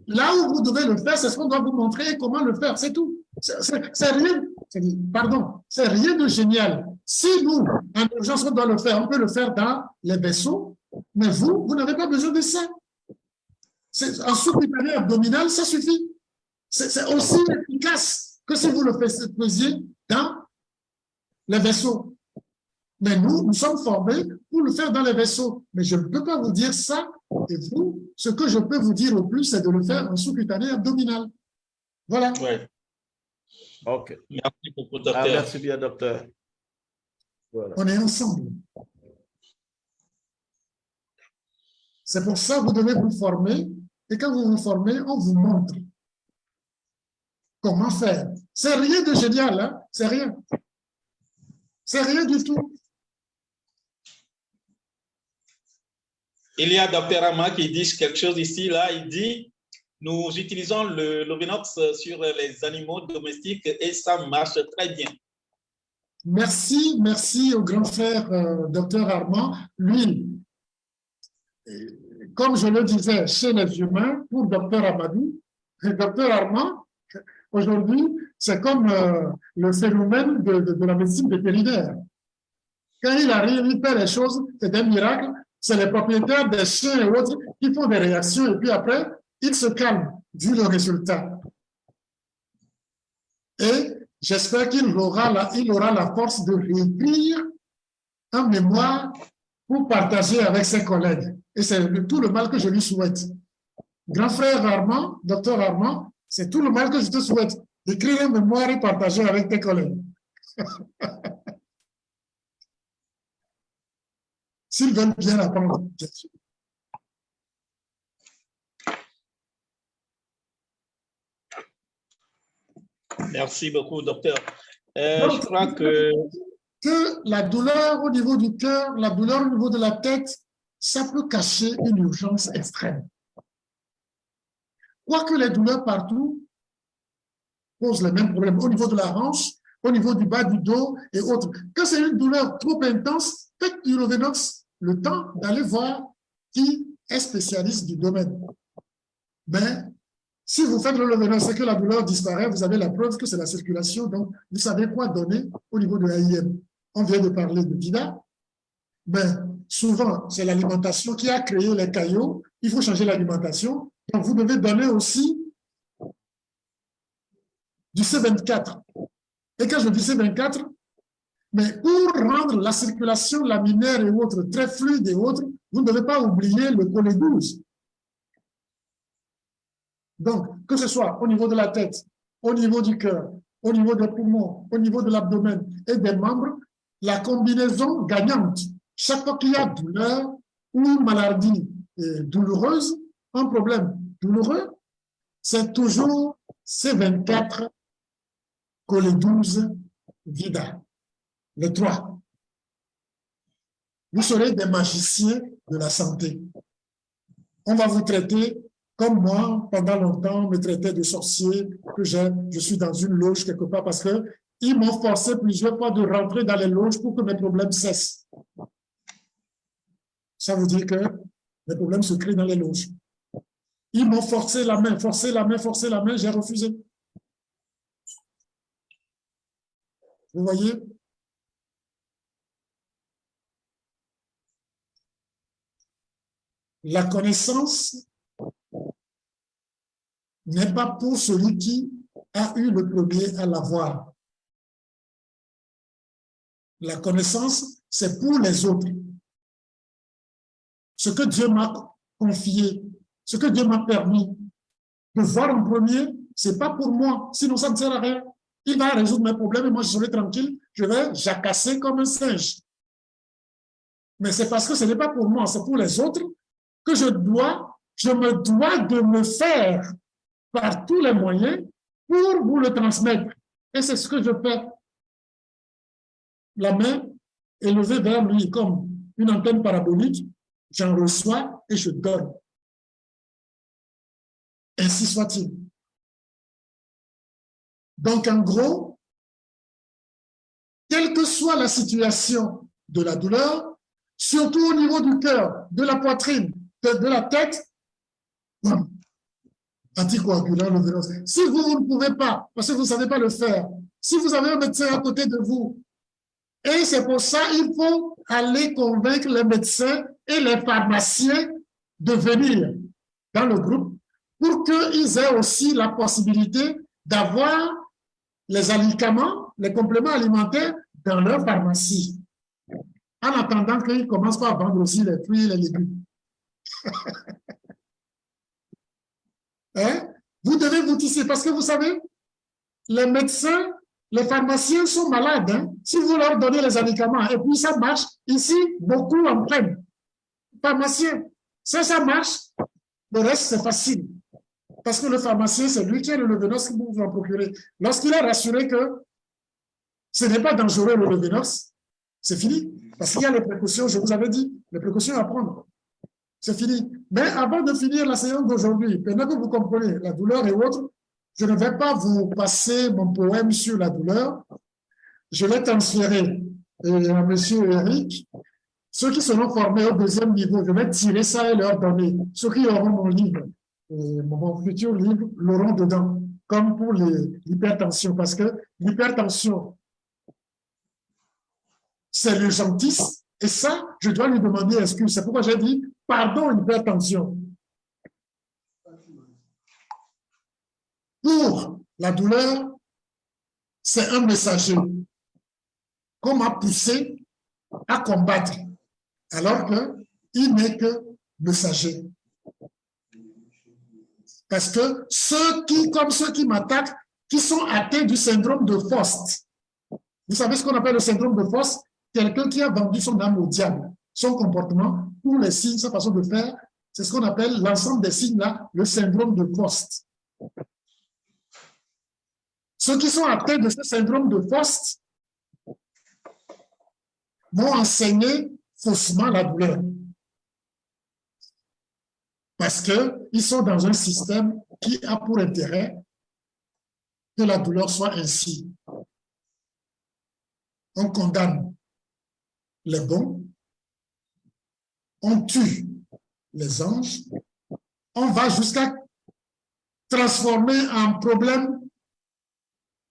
là où vous devez le faire, c'est ce qu'on doit vous montrer comment le faire, c'est tout. C'est rien de génial. Si nous, en urgence, on doit le faire, on peut le faire dans les vaisseaux, mais vous n'avez pas besoin de ça. En sous-cutané abdominal, ça suffit. C'est aussi efficace que si vous le faisiez dans les vaisseaux. Mais nous sommes formés pour le faire dans les vaisseaux. Mais je ne peux pas vous dire ça. Et vous, ce que je peux vous dire au plus, c'est de le faire en sous-cutané abdominal. Voilà. Ouais. OK. Merci beaucoup, docteur. Merci bien, docteur. Voilà. On est ensemble. C'est pour ça que vous devez vous former. Et quand vous vous formez, on vous montre comment faire. C'est rien de génial, hein? C'est rien. C'est rien du tout. Il y a Dr Ama qui dit quelque chose ici, là. Il dit, nous utilisons le Lovenox sur les animaux domestiques et ça marche très bien. Merci au grand frère Dr Armand. Lui, comme je le disais, chez les humains, pour Dr Amadou, Dr Armand, aujourd'hui, c'est comme le phénomène de la médecine vétérinaire. Quand il arrive, il fait les choses, c'est des miracles. C'est les propriétaires des chiens et autres qui font des réactions et puis après, ils se calment vu le résultat. Et j'espère qu'il aura la force de réécrire en mémoire pour partager avec ses collègues. Et c'est tout le mal que je lui souhaite. Grand frère Armand, docteur Armand, c'est tout le mal que je te souhaite, d'écrire en mémoire et partager avec tes collègues. S'ils veulent bien apprendre, bien sûr. Merci beaucoup, docteur. Je crois que la douleur au niveau du cœur, la douleur au niveau de la tête, ça peut cacher une urgence extrême. Quoique les douleurs partout, pose les mêmes problèmes au niveau de la hanche, au niveau du bas du dos et autres. Quand c'est une douleur trop intense, faites du Lovenox le temps d'aller voir qui est spécialiste du domaine. Mais si vous faites le Lovenox et que la douleur disparaît, vous avez la preuve que c'est la circulation, donc vous savez quoi donner au niveau de l'AIM. On vient de parler de VIDA, mais souvent c'est l'alimentation qui a créé les caillots, il faut changer l'alimentation, donc vous devez donner aussi du C24. Et quand je dis C24, mais pour rendre la circulation laminaire et autres très fluide et autres, vous ne devez pas oublier le collet 12. Donc, que ce soit au niveau de la tête, au niveau du cœur, au niveau des poumons, au niveau de l'abdomen et des membres, la combinaison gagnante, chaque fois qu'il y a douleur ou maladie douloureuse, un problème douloureux, c'est toujours C24, collet 12, VIDA. Le 3. Vous serez des magiciens de la santé. On va vous traiter comme moi, pendant longtemps, me traitaient de sorcier, que je suis dans une loge quelque part parce qu'ils m'ont forcé plusieurs fois de rentrer dans les loges pour que mes problèmes cessent. Ça veut dire que les problèmes se créent dans les loges. Ils m'ont forcé la main, j'ai refusé. Vous voyez? La connaissance n'est pas pour celui qui a eu le premier à l'avoir. La connaissance, c'est pour les autres. Ce que Dieu m'a confié, ce que Dieu m'a permis de voir en premier, c'est pas pour moi, sinon ça ne sert à rien. Il va résoudre mes problèmes et moi je serai tranquille, je vais jacasser comme un singe. Mais c'est parce que ce n'est pas pour moi, c'est pour les autres que je me dois de me faire par tous les moyens pour vous le transmettre. Et c'est ce que je fais. La main est levée vers lui comme une antenne parabolique, j'en reçois et je donne. Ainsi soit-il. Donc, en gros, quelle que soit la situation de la douleur, surtout au niveau du cœur, de la poitrine, de la tête, anticoagulant, Lovenox. Si vous ne pouvez pas, parce que vous ne savez pas le faire, si vous avez un médecin à côté de vous, et c'est pour ça qu'il faut aller convaincre les médecins et les pharmaciens de venir dans le groupe pour qu'ils aient aussi la possibilité d'avoir les alicaments, les compléments alimentaires dans leur pharmacie. En attendant qu'ils commencent par vendre aussi les fruits et les légumes. Hein? Vous devez vous tisser parce que vous savez, les médecins, les pharmaciens sont malades. Hein? Si vous leur donnez les médicaments et puis ça marche, ici, beaucoup en prennent. Pharmacien, ça marche, le reste c'est facile. Parce que le pharmacien, c'est lui qui a le Lovenox qui vous en procurer. Lorsqu'il est rassuré que ce n'est pas dangereux le Lovenox, c'est fini. Parce qu'il y a les précautions, je vous avais dit, les précautions à prendre. C'est fini. Mais avant de finir la séance d'aujourd'hui, pendant que vous comprenez la douleur et autres, je ne vais pas vous passer mon poème sur la douleur. Je vais transférer à M. Eric. Ceux qui seront formés au deuxième niveau, je vais tirer ça et leur donner. Ceux qui auront mon livre, mon futur livre, l'auront dedans, comme pour l'hypertension. Parce que l'hypertension, c'est l'urgentiste. Et ça, je dois lui demander excuse. C'est pourquoi j'ai dit, pardon, hypertension. Pour la douleur, c'est un messager qu'on m'a poussé à combattre, alors qu'il n'est que messager. Parce que ceux qui m'attaquent, qui sont atteints du syndrome de Faust, vous savez ce qu'on appelle le syndrome de Faust? Quelqu'un qui a vendu son âme au diable, son comportement, tous les signes, sa façon de faire, c'est ce qu'on appelle l'ensemble des signes-là, le syndrome de Faust. Ceux qui sont atteints de ce syndrome de Faust vont enseigner faussement la douleur. Parce qu'ils sont dans un système qui a pour intérêt que la douleur soit ainsi. On condamne les bons, on tue les anges, on va jusqu'à transformer en problème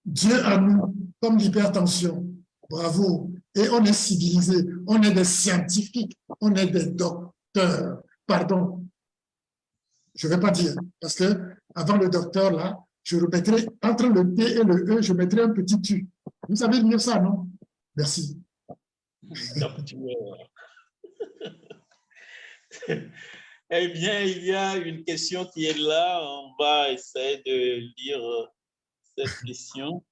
Dieu à nous, comme l'hypertension. Bravo. Et on est civilisé, on est des scientifiques, on est des docteurs. Pardon. Je ne vais pas dire, parce que avant le docteur, là, je remettrai, entre le T et le E, je mettrai un petit tu. Vous savez lire ça, non? Merci. Eh bien, il y a une question qui est là. On va essayer de lire cette question.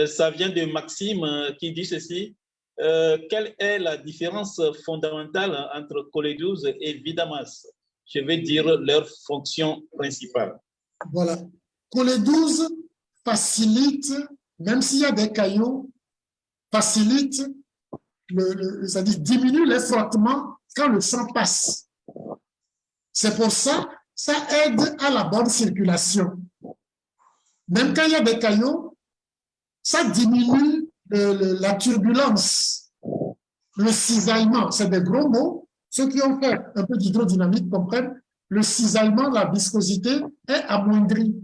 Ça vient de Maxime qui dit ceci. Quelle est la différence fondamentale entre Cole12 et Vidamas? Je vais dire leur fonction principale. Voilà. Cole12 facilite, même s'il y a des cailloux, facilite, c'est-à-dire diminue les frottements quand le sang passe. C'est pour ça, ça aide à la bonne circulation. Même quand il y a des cailloux, ça diminue la turbulence, le cisaillement. C'est des gros mots. Ceux qui ont fait un peu d'hydrodynamique comprennent. Le cisaillement, la viscosité est amoindrie.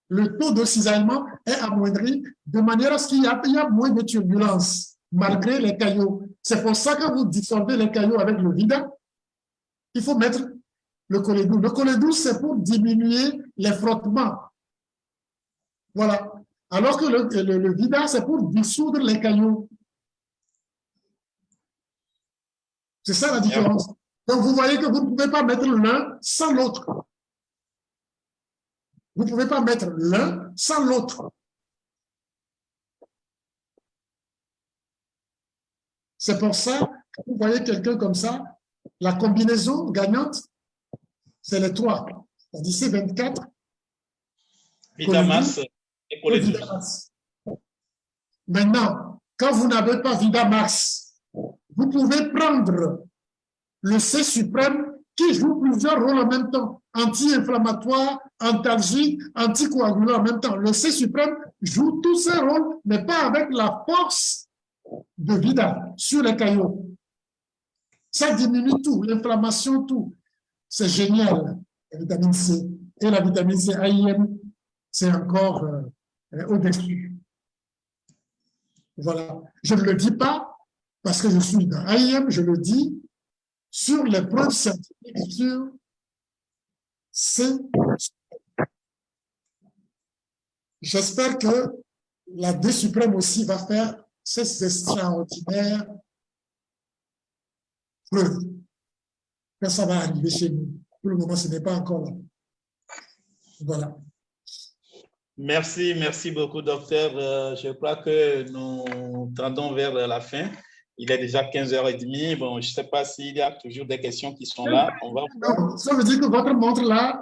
Le taux de cisaillement est amoindri de manière à ce qu'il y a moins de turbulence, malgré les cailloux. C'est pour ça que vous dissolvez les cailloux avec le Vida, il faut mettre le Cole12. Le Cole12, c'est pour diminuer les frottements. Voilà. Alors que le Vida, c'est pour dissoudre les cailloux. C'est ça la différence. Donc, vous voyez que vous ne pouvez pas mettre l'un sans l'autre. Vous ne pouvez pas mettre l'un sans l'autre. C'est pour ça que vous voyez quelqu'un comme ça, la combinaison gagnante, c'est les trois. C'est-à-dire C24, Vidamas et Cole12. Maintenant, quand vous n'avez pas Vidamas, vous pouvez prendre le C suprême qui joue plusieurs rôles en même temps. Anti-inflammatoire, antalgique, anticoagulant en même temps. Le C suprême joue tous ces rôles, mais pas avec la force de Vida sur les cailloux. Ça diminue tout, l'inflammation, tout. C'est génial, la vitamine C. Et la vitamine C AIM, c'est encore au-dessus. Voilà. Je ne le dis pas parce que je suis dans AIM, je le dis sur les preuves scientifiques, sur C. J'espère que la D suprême aussi va faire ces extraordinaires preuves. Quand ça va arriver chez nous. Pour le moment, ce n'est pas encore là. Voilà. Merci, merci beaucoup, docteur. Je crois que nous tendons vers la fin. Il est déjà 15h30. Bon, je ne sais pas s'il y a toujours des questions qui sont là. On va... Non, ça veut dire que votre montre là,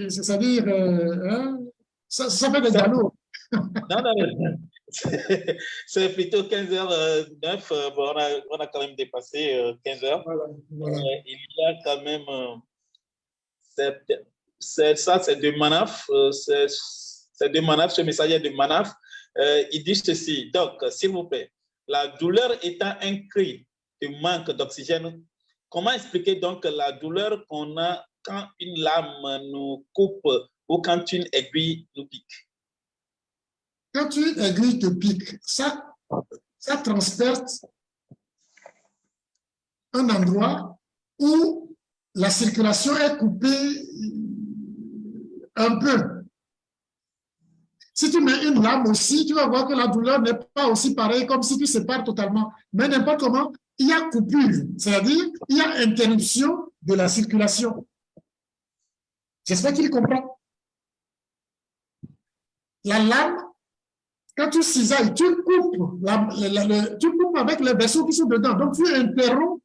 c'est-à-dire, ça fait des galops. Non. C'est plutôt 15h09. Bon, on a quand même dépassé 15h. Voilà. Il y a quand même... ça, c'est de Manaf. C'est de Manaf, ce messager de Manaf. Il dit ceci. Donc, s'il vous plaît, la douleur étant un cri de manque d'oxygène, comment expliquer donc la douleur qu'on a quand une lame nous coupe ou quand une aiguille nous pique? Quand une aiguille te pique, ça transperce un endroit où la circulation est coupée un peu. Si tu mets une lame aussi, tu vas voir que la douleur n'est pas aussi pareille comme si tu sépares totalement. Mais n'importe comment, il y a coupure, c'est-à-dire il y a interruption de la circulation. J'espère qu'il comprend. La lame, quand tu cisailles, tu coupes avec les vaisseaux qui sont dedans. Donc, tu interromps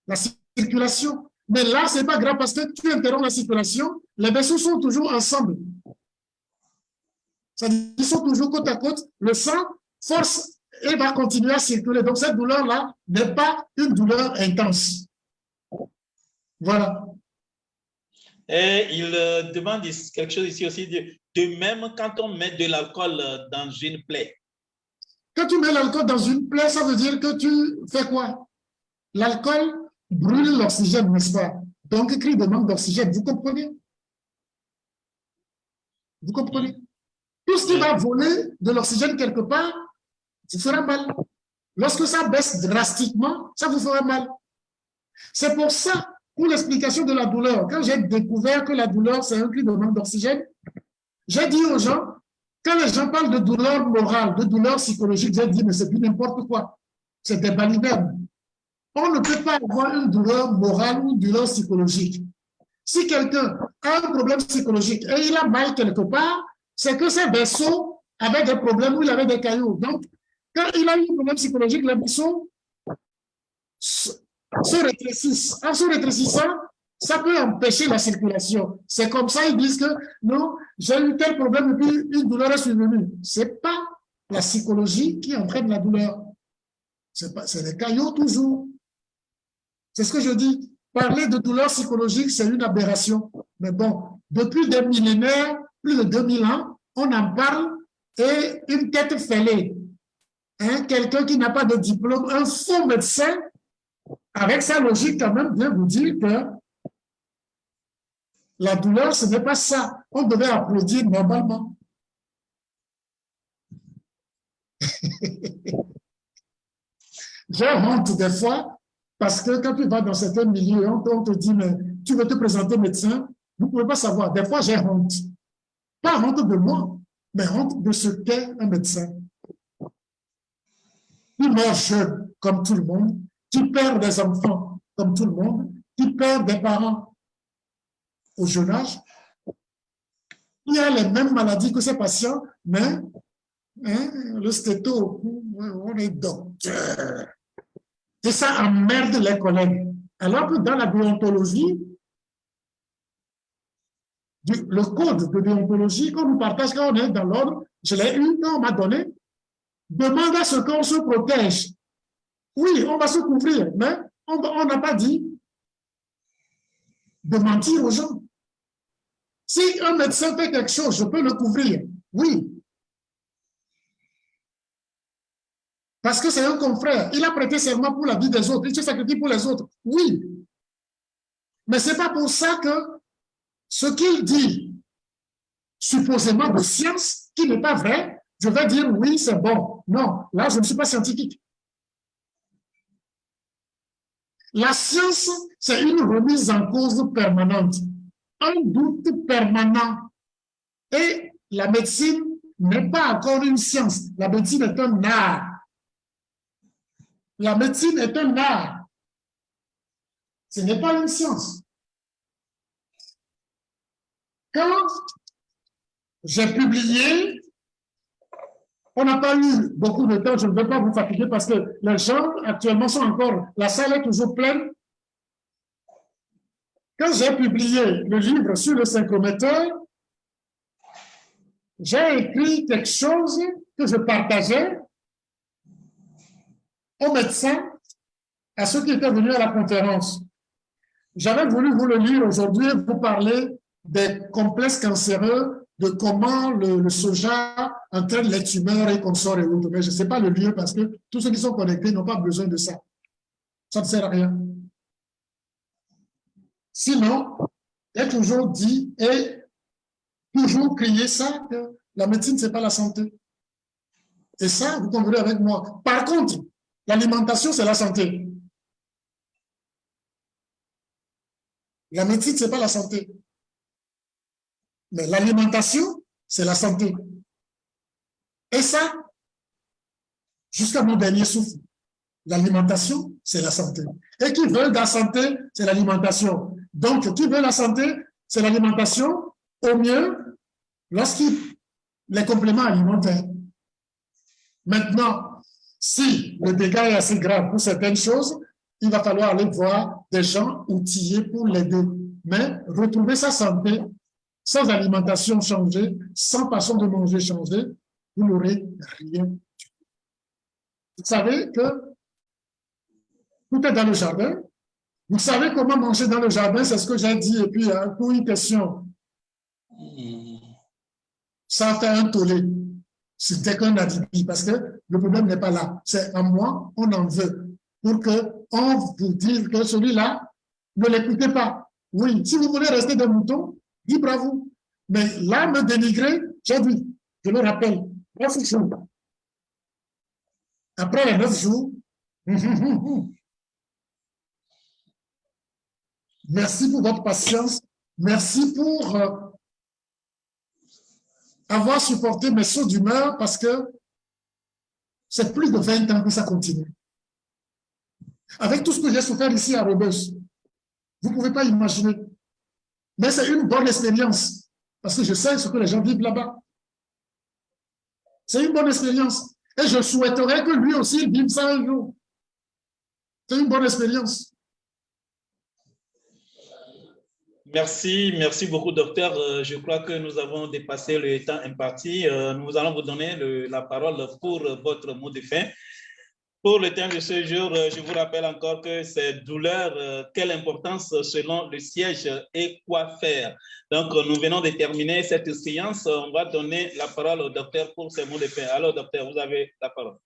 la circulation. Mais là, ce n'est pas grave parce que tu interromps la circulation, les vaisseaux sont toujours ensemble. Ils sont toujours côte à côte. Le sang force et va continuer à circuler. Donc, cette douleur-là n'est pas une douleur intense. Voilà. Et il demande quelque chose ici aussi, de même quand on met de l'alcool dans une plaie. Quand tu mets l'alcool dans une plaie, ça veut dire que tu fais quoi? L'alcool brûle l'oxygène, n'est-ce pas? Donc, cri de manque d'oxygène, vous comprenez? Vous comprenez? Tout ce qui va voler de l'oxygène quelque part, ça fera mal. Lorsque ça baisse drastiquement, ça vous fera mal. C'est pour ça, pour l'explication de la douleur, quand j'ai découvert que la douleur, c'est un cri de manque d'oxygène, j'ai dit aux gens, quand les gens parlent de douleur morale, de douleur psychologique, j'ai dit, mais c'est plus n'importe quoi. C'est des balivernes. On ne peut pas avoir une douleur morale ou une douleur psychologique. Si quelqu'un a un problème psychologique et il a mal quelque part, c'est que ses vaisseaux avaient des problèmes où il avait des cailloux. Donc, quand il a eu un problème psychologique, les vaisseaux se rétrécissent. En se rétrécissant, ça peut empêcher la circulation. C'est comme ça, ils disent que non, j'ai eu tel problème et puis une douleur est survenue. Ce n'est pas la psychologie qui entraîne la douleur. C'est les cailloux toujours. C'est ce que je dis. Parler de douleur psychologique, c'est une aberration. Mais bon, depuis des millénaires, plus de 2000 ans, on en parle et une tête fêlée. Hein, quelqu'un qui n'a pas de diplôme, un faux médecin, avec sa logique quand même, vient vous dire que la douleur, ce n'est pas ça. On devait applaudir normalement. J'ai honte des fois, parce que quand tu vas dans certains milieux, on te dit, mais tu veux te présenter médecin, vous ne pouvez pas savoir. Des fois, j'ai honte. Pas honte de moi, mais honte de ce qu'est un médecin. Qui meurt jeune, comme tout le monde, qui perd des enfants, comme tout le monde, qui perd des parents au jeune âge. Il y a les mêmes maladies que ces patients, mais le stéto, on est docteur. Et ça emmerde les collègues. Alors que dans la déontologie, le code de déontologie qu'on nous partage quand on est dans l'ordre, je l'ai eu quand on m'a donné, demande à ce qu'on se protège. Oui, on va se couvrir, mais on n'a pas dit de mentir aux gens. Si un médecin fait quelque chose, je peux le couvrir. Oui. Parce que c'est un confrère. Il a prêté serment pour la vie des autres. Il se sacrifie pour les autres. Oui. Mais ce n'est pas pour ça que ce qu'il dit, supposément de science, qui n'est pas vrai, je vais dire oui, c'est bon. Non, là, je ne suis pas scientifique. La science, c'est une remise en cause permanente, un doute permanent. Et la médecine n'est pas encore une science. La médecine est un art. La médecine est un art. Ce n'est pas une science. Quand j'ai publié, on n'a pas eu beaucoup de temps, je ne vais pas vous fatiguer parce que les gens actuellement sont encore, la salle est toujours pleine. Quand j'ai publié le livre sur le synchrometteur, j'ai écrit quelque chose que je partageais aux médecins, à ceux qui étaient venus à la conférence. J'avais voulu vous le lire aujourd'hui et vous parler des complexes cancéreux, de comment le soja entraîne les tumeurs et consorts et autres. Mais je ne sais pas le lieu parce que tous ceux qui sont connectés n'ont pas besoin de ça. Ça ne sert à rien. Sinon, j'ai toujours dit et toujours crié ça, que la médecine, ce n'est pas la santé. Et ça, vous convenez avec moi. Par contre, l'alimentation, c'est la santé. La médecine, ce n'est pas la santé. Mais l'alimentation, c'est la santé. Et ça, jusqu'à mon dernier souffle, l'alimentation, c'est la santé. Et qui veut la santé, c'est l'alimentation. Donc, qui veut la santé, c'est l'alimentation, au mieux, les compléments alimentaires. Maintenant, si le dégât est assez grave pour certaines choses, il va falloir aller voir des gens outillés pour l'aider. Mais retrouver sa santé, sans alimentation changée, sans façon de manger changée, vous n'aurez rien. Vous savez que tout est dans le jardin. Vous savez comment manger dans le jardin, c'est ce que j'ai dit. Et puis, pour une question, ça fait un tollé. C'était qu'un alibi, parce que le problème n'est pas là. C'est à moi, on en veut. Pour qu'on vous dise que celui-là, ne l'écoutez pas. Oui, si vous voulez rester des moutons, libre à vous. Mais là, me dénigrer, j'ai dit, je le rappelle, 9 jours. Après les 9 jours, merci pour votre patience. Merci pour avoir supporté mes sauts d'humeur parce que c'est plus de 20 ans que ça continue. Avec tout ce que j'ai souffert ici à Rebeuss, vous ne pouvez pas imaginer. Mais c'est une bonne expérience parce que je sais ce que les gens vivent là-bas. C'est une bonne expérience. Et je souhaiterais que lui aussi vive ça un jour. C'est une bonne expérience. Merci, merci beaucoup, docteur. Je crois que nous avons dépassé le temps imparti. Nous allons vous donner la parole pour votre mot de fin. Pour le thème de ce jour, je vous rappelle encore que c'est douleur, quelle importance selon le siège et quoi faire. Donc, nous venons de terminer cette séance. On va donner la parole au docteur pour ses mots de fin. Alors, docteur, vous avez la parole.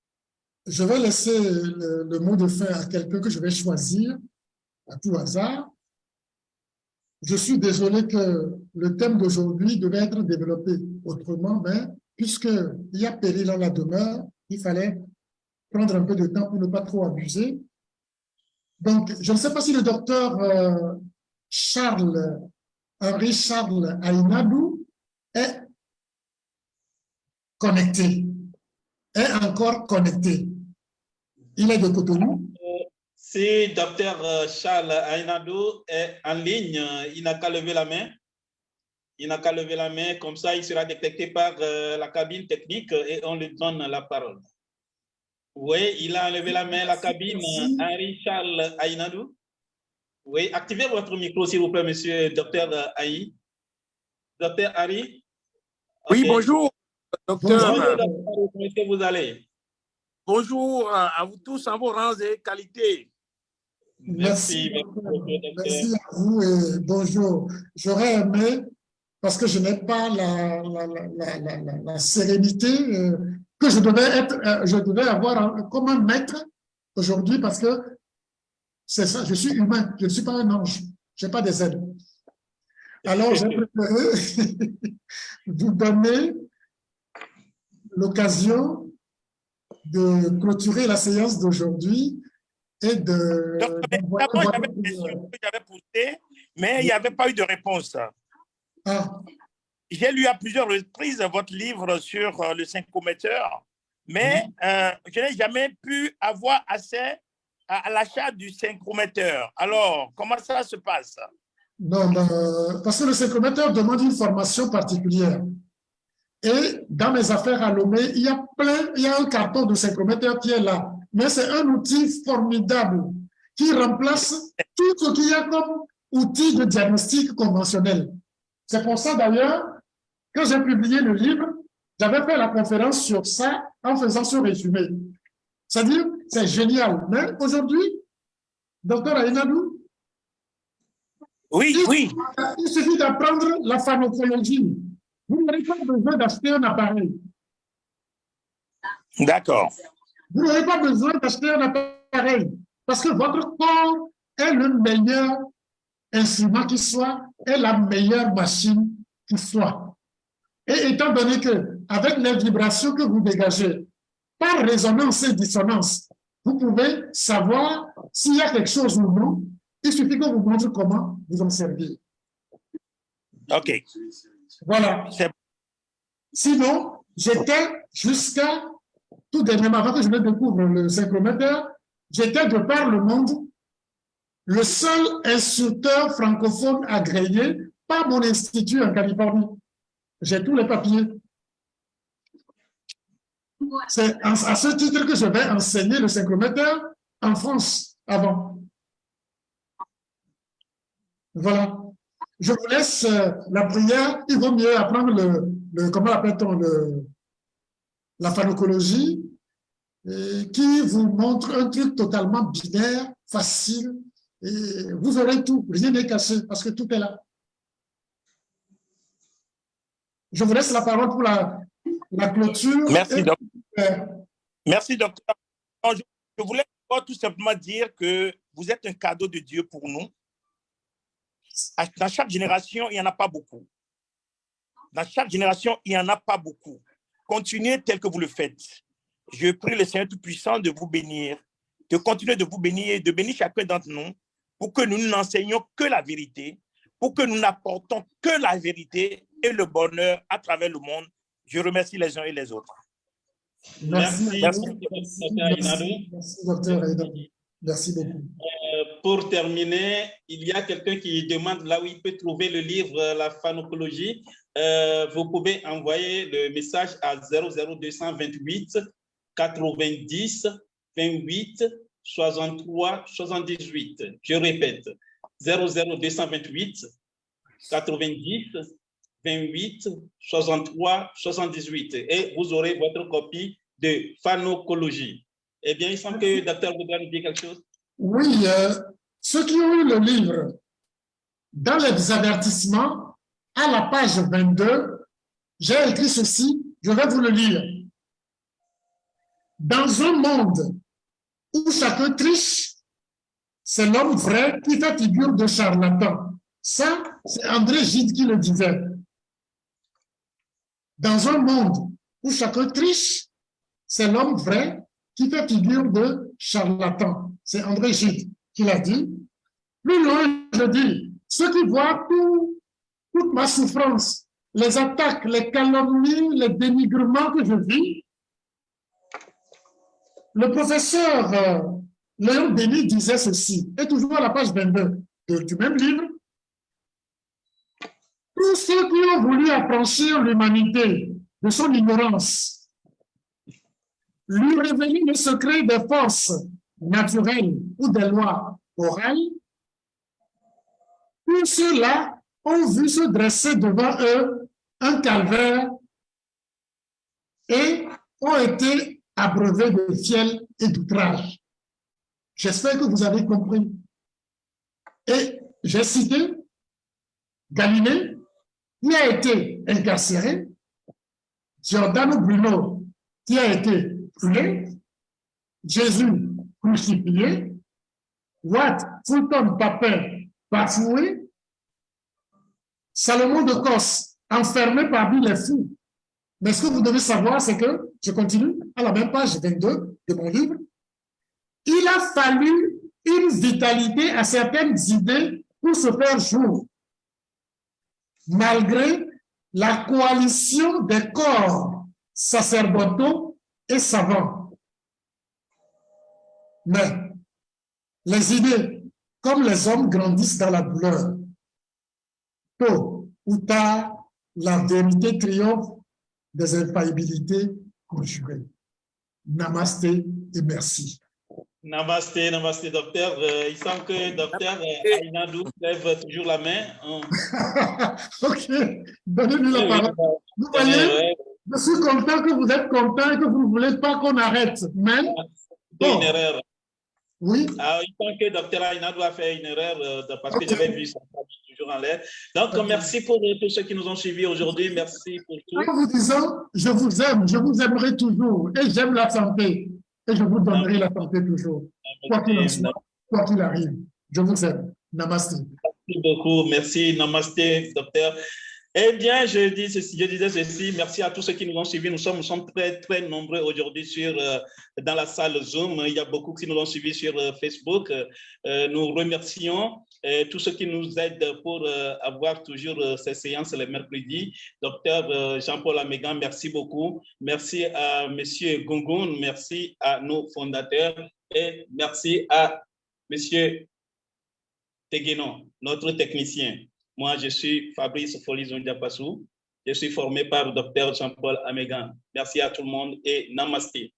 Je vais laisser le mot de fin à quelqu'un que je vais choisir à tout hasard. Je suis désolé que le thème d'aujourd'hui devait être développé autrement, mais puisqu'il y a péril en la demeure, il fallait prendre un peu de temps pour ne pas trop abuser. Donc, je ne sais pas si le docteur Henri Charles Ainadou est connecté, est encore connecté. Il est de Cotonou. Si docteur Charles Ainadou est en ligne, il n'a qu'à lever la main. Il n'a qu'à lever la main, comme ça il sera détecté par la cabine technique et on lui donne la parole. Oui, il a levé la main, la cabine, Henri Charles Ainadou. Oui, activez votre micro, s'il vous plaît, monsieur docteur Aïe. Docteur Harry. Okay. Oui, bonjour, docteur. Bonjour, docteur, comment est-ce que vous allez? Bonjour à vous tous en vos rangs et qualités. Merci. Merci à vous et bonjour. J'aurais aimé, parce que je n'ai pas la sérénité que je devais avoir comme un maître aujourd'hui, parce que c'est ça, je suis humain, je ne suis pas un ange, je n'ai pas des ailes. Alors, j'ai préféré vous donner l'occasion de clôturer la séance d'aujourd'hui et de... D'abord, j'avais une question que j'avais posée, mais il n'y avait pas eu de réponse. Ah. J'ai lu à plusieurs reprises votre livre sur le synchrometteur, mais je n'ai jamais pu avoir accès à l'achat du synchrometteur. Alors, comment ça se passe? Non, parce que le synchrometteur demande une formation particulière. Et dans mes affaires à Lomé, il y a un carton de synchrometteur qui est là. Mais c'est un outil formidable qui remplace tout ce qu'il y a comme outil de diagnostic conventionnel. C'est pour ça d'ailleurs, quand j'ai publié le livre, j'avais fait la conférence sur ça en faisant ce résumé. C'est-à-dire, c'est génial. Mais aujourd'hui, docteur Ainadou, oui. Il suffit d'apprendre la pharmacologie. Vous n'avez pas besoin d'acheter un appareil. D'accord. Vous n'avez pas besoin d'acheter un appareil parce que votre corps est le meilleur instrument qui soit, est la meilleure machine qui soit. Et étant donné que, avec les vibrations que vous dégagez, par résonance et dissonance, vous pouvez savoir s'il y a quelque chose ou non. Il suffit qu'on vous montre comment vous en servir. OK. Voilà. Sinon, j'étais jusqu'à tout dernièrement, avant que je ne découvre le synchrometteur, j'étais de par le monde le seul instructeur francophone agréé par mon institut en Californie. J'ai tous les papiers. C'est à ce titre que je vais enseigner le synchrometteur en France avant. Voilà. Je vous laisse la prière. Il vaut mieux apprendre comment appelle-t-on la pharmacologie, qui vous montre un truc totalement binaire, facile, Et vous aurez tout, rien n'est caché parce que tout est là. Je vous laisse la parole pour la clôture. Merci, docteur. Merci, docteur. Je voulais tout simplement dire que vous êtes un cadeau de Dieu pour nous. Dans chaque génération, il n'y en a pas beaucoup. Dans chaque génération, il n'y en a pas beaucoup. Continuez tel que vous le faites. Je prie le Seigneur Tout-Puissant de vous bénir, de continuer de vous bénir, de bénir chacun d'entre nous pour que nous n'enseignions que la vérité, pour que nous n'apportons que la vérité et le bonheur à travers le monde. Je remercie les uns et les autres. Merci, docteur Aïnadou. Merci beaucoup. Pour terminer, il y a quelqu'un qui demande là où il peut trouver le livre La pharmacologie. Vous pouvez envoyer le message à 00228 90 28 63 78. Je répète, 00228 90 28 63 78 et vous aurez votre copie de pharmacologie. Eh bien, il semble que le docteur voudrait nous dire quelque chose. Oui, ceux qui ont eu le livre, dans les avertissements, à la page 22, j'ai écrit ceci, je vais vous le lire. Dans un monde où chacun triche, c'est l'homme vrai qui fait figure de charlatan. Ça, c'est André Gide qui le disait. Dans un monde où chacun triche, c'est l'homme vrai qui fait figure de charlatan. C'est André Gide qui l'a dit. Plus loin, je dis, ceux qui voient toute ma souffrance, les attaques, les calomnies, les dénigrements que je vis, le professeur Léon Denis disait ceci, et toujours à la page 22 du même livre, tous ceux qui ont voulu affranchir l'humanité de son ignorance, lui révéler le secret des forces naturelles ou des lois morales, tous ceux-là ont vu se dresser devant eux un calvaire et ont été abreuvés de fiel et d'outrage. J'espère que vous avez compris. Et j'ai cité Galilée, qui a été incarcéré, Giordano Bruno, qui a été tué, Jésus crucifié, Watt Fulton Papin bafoué, Salomon de Kos enfermé parmi les fous. Mais ce que vous devez savoir, c'est que, je continue, à la même page 22 de mon livre, il a fallu une vitalité à certaines idées pour se faire jour, malgré la coalition des corps sacerdotaux et savants. Mais les idées, comme les hommes, grandissent dans la douleur. Tôt ou tard, la vérité triomphe des infaillibilités conjurées. Namasté et merci. Namasté, namasté, docteur. Il semble que docteur Aïnadou lève toujours la main. Ok, donnez-lui la parole. Vous voyez, je suis content que vous êtes content et que vous ne voulez pas qu'on arrête. Mais, bon. Une erreur. Oui. Il semble que docteur Aïnadou a fait une erreur parce que j'avais vu ça toujours en l'air. Donc, merci pour tous ceux qui nous ont suivis aujourd'hui. Merci pour tout. En vous disant, je vous aime, je vous aimerai toujours et j'aime la santé. Et je vous donnerai la santé toujours. Quoi qu'il en soit, quoi qu'il arrive. Je vous aime. Namasté. Merci beaucoup. Merci. Namasté, docteur. Eh bien, je disais ceci. Merci à tous ceux qui nous ont suivis. Nous sommes très, très nombreux aujourd'hui dans la salle Zoom. Il y a beaucoup qui nous ont suivis sur Facebook. Nous remercions tous ceux qui nous aident pour avoir toujours ces séances les mercredis. Docteur Jean-Paul Amégan, merci beaucoup. Merci à Monsieur Gungun, merci à nos fondateurs et merci à Monsieur Teguenon, notre technicien. Moi, je suis Fabrice Folizon-Diapassou. Je suis formé par le docteur Jean-Paul Amégan. Merci à tout le monde et namasté.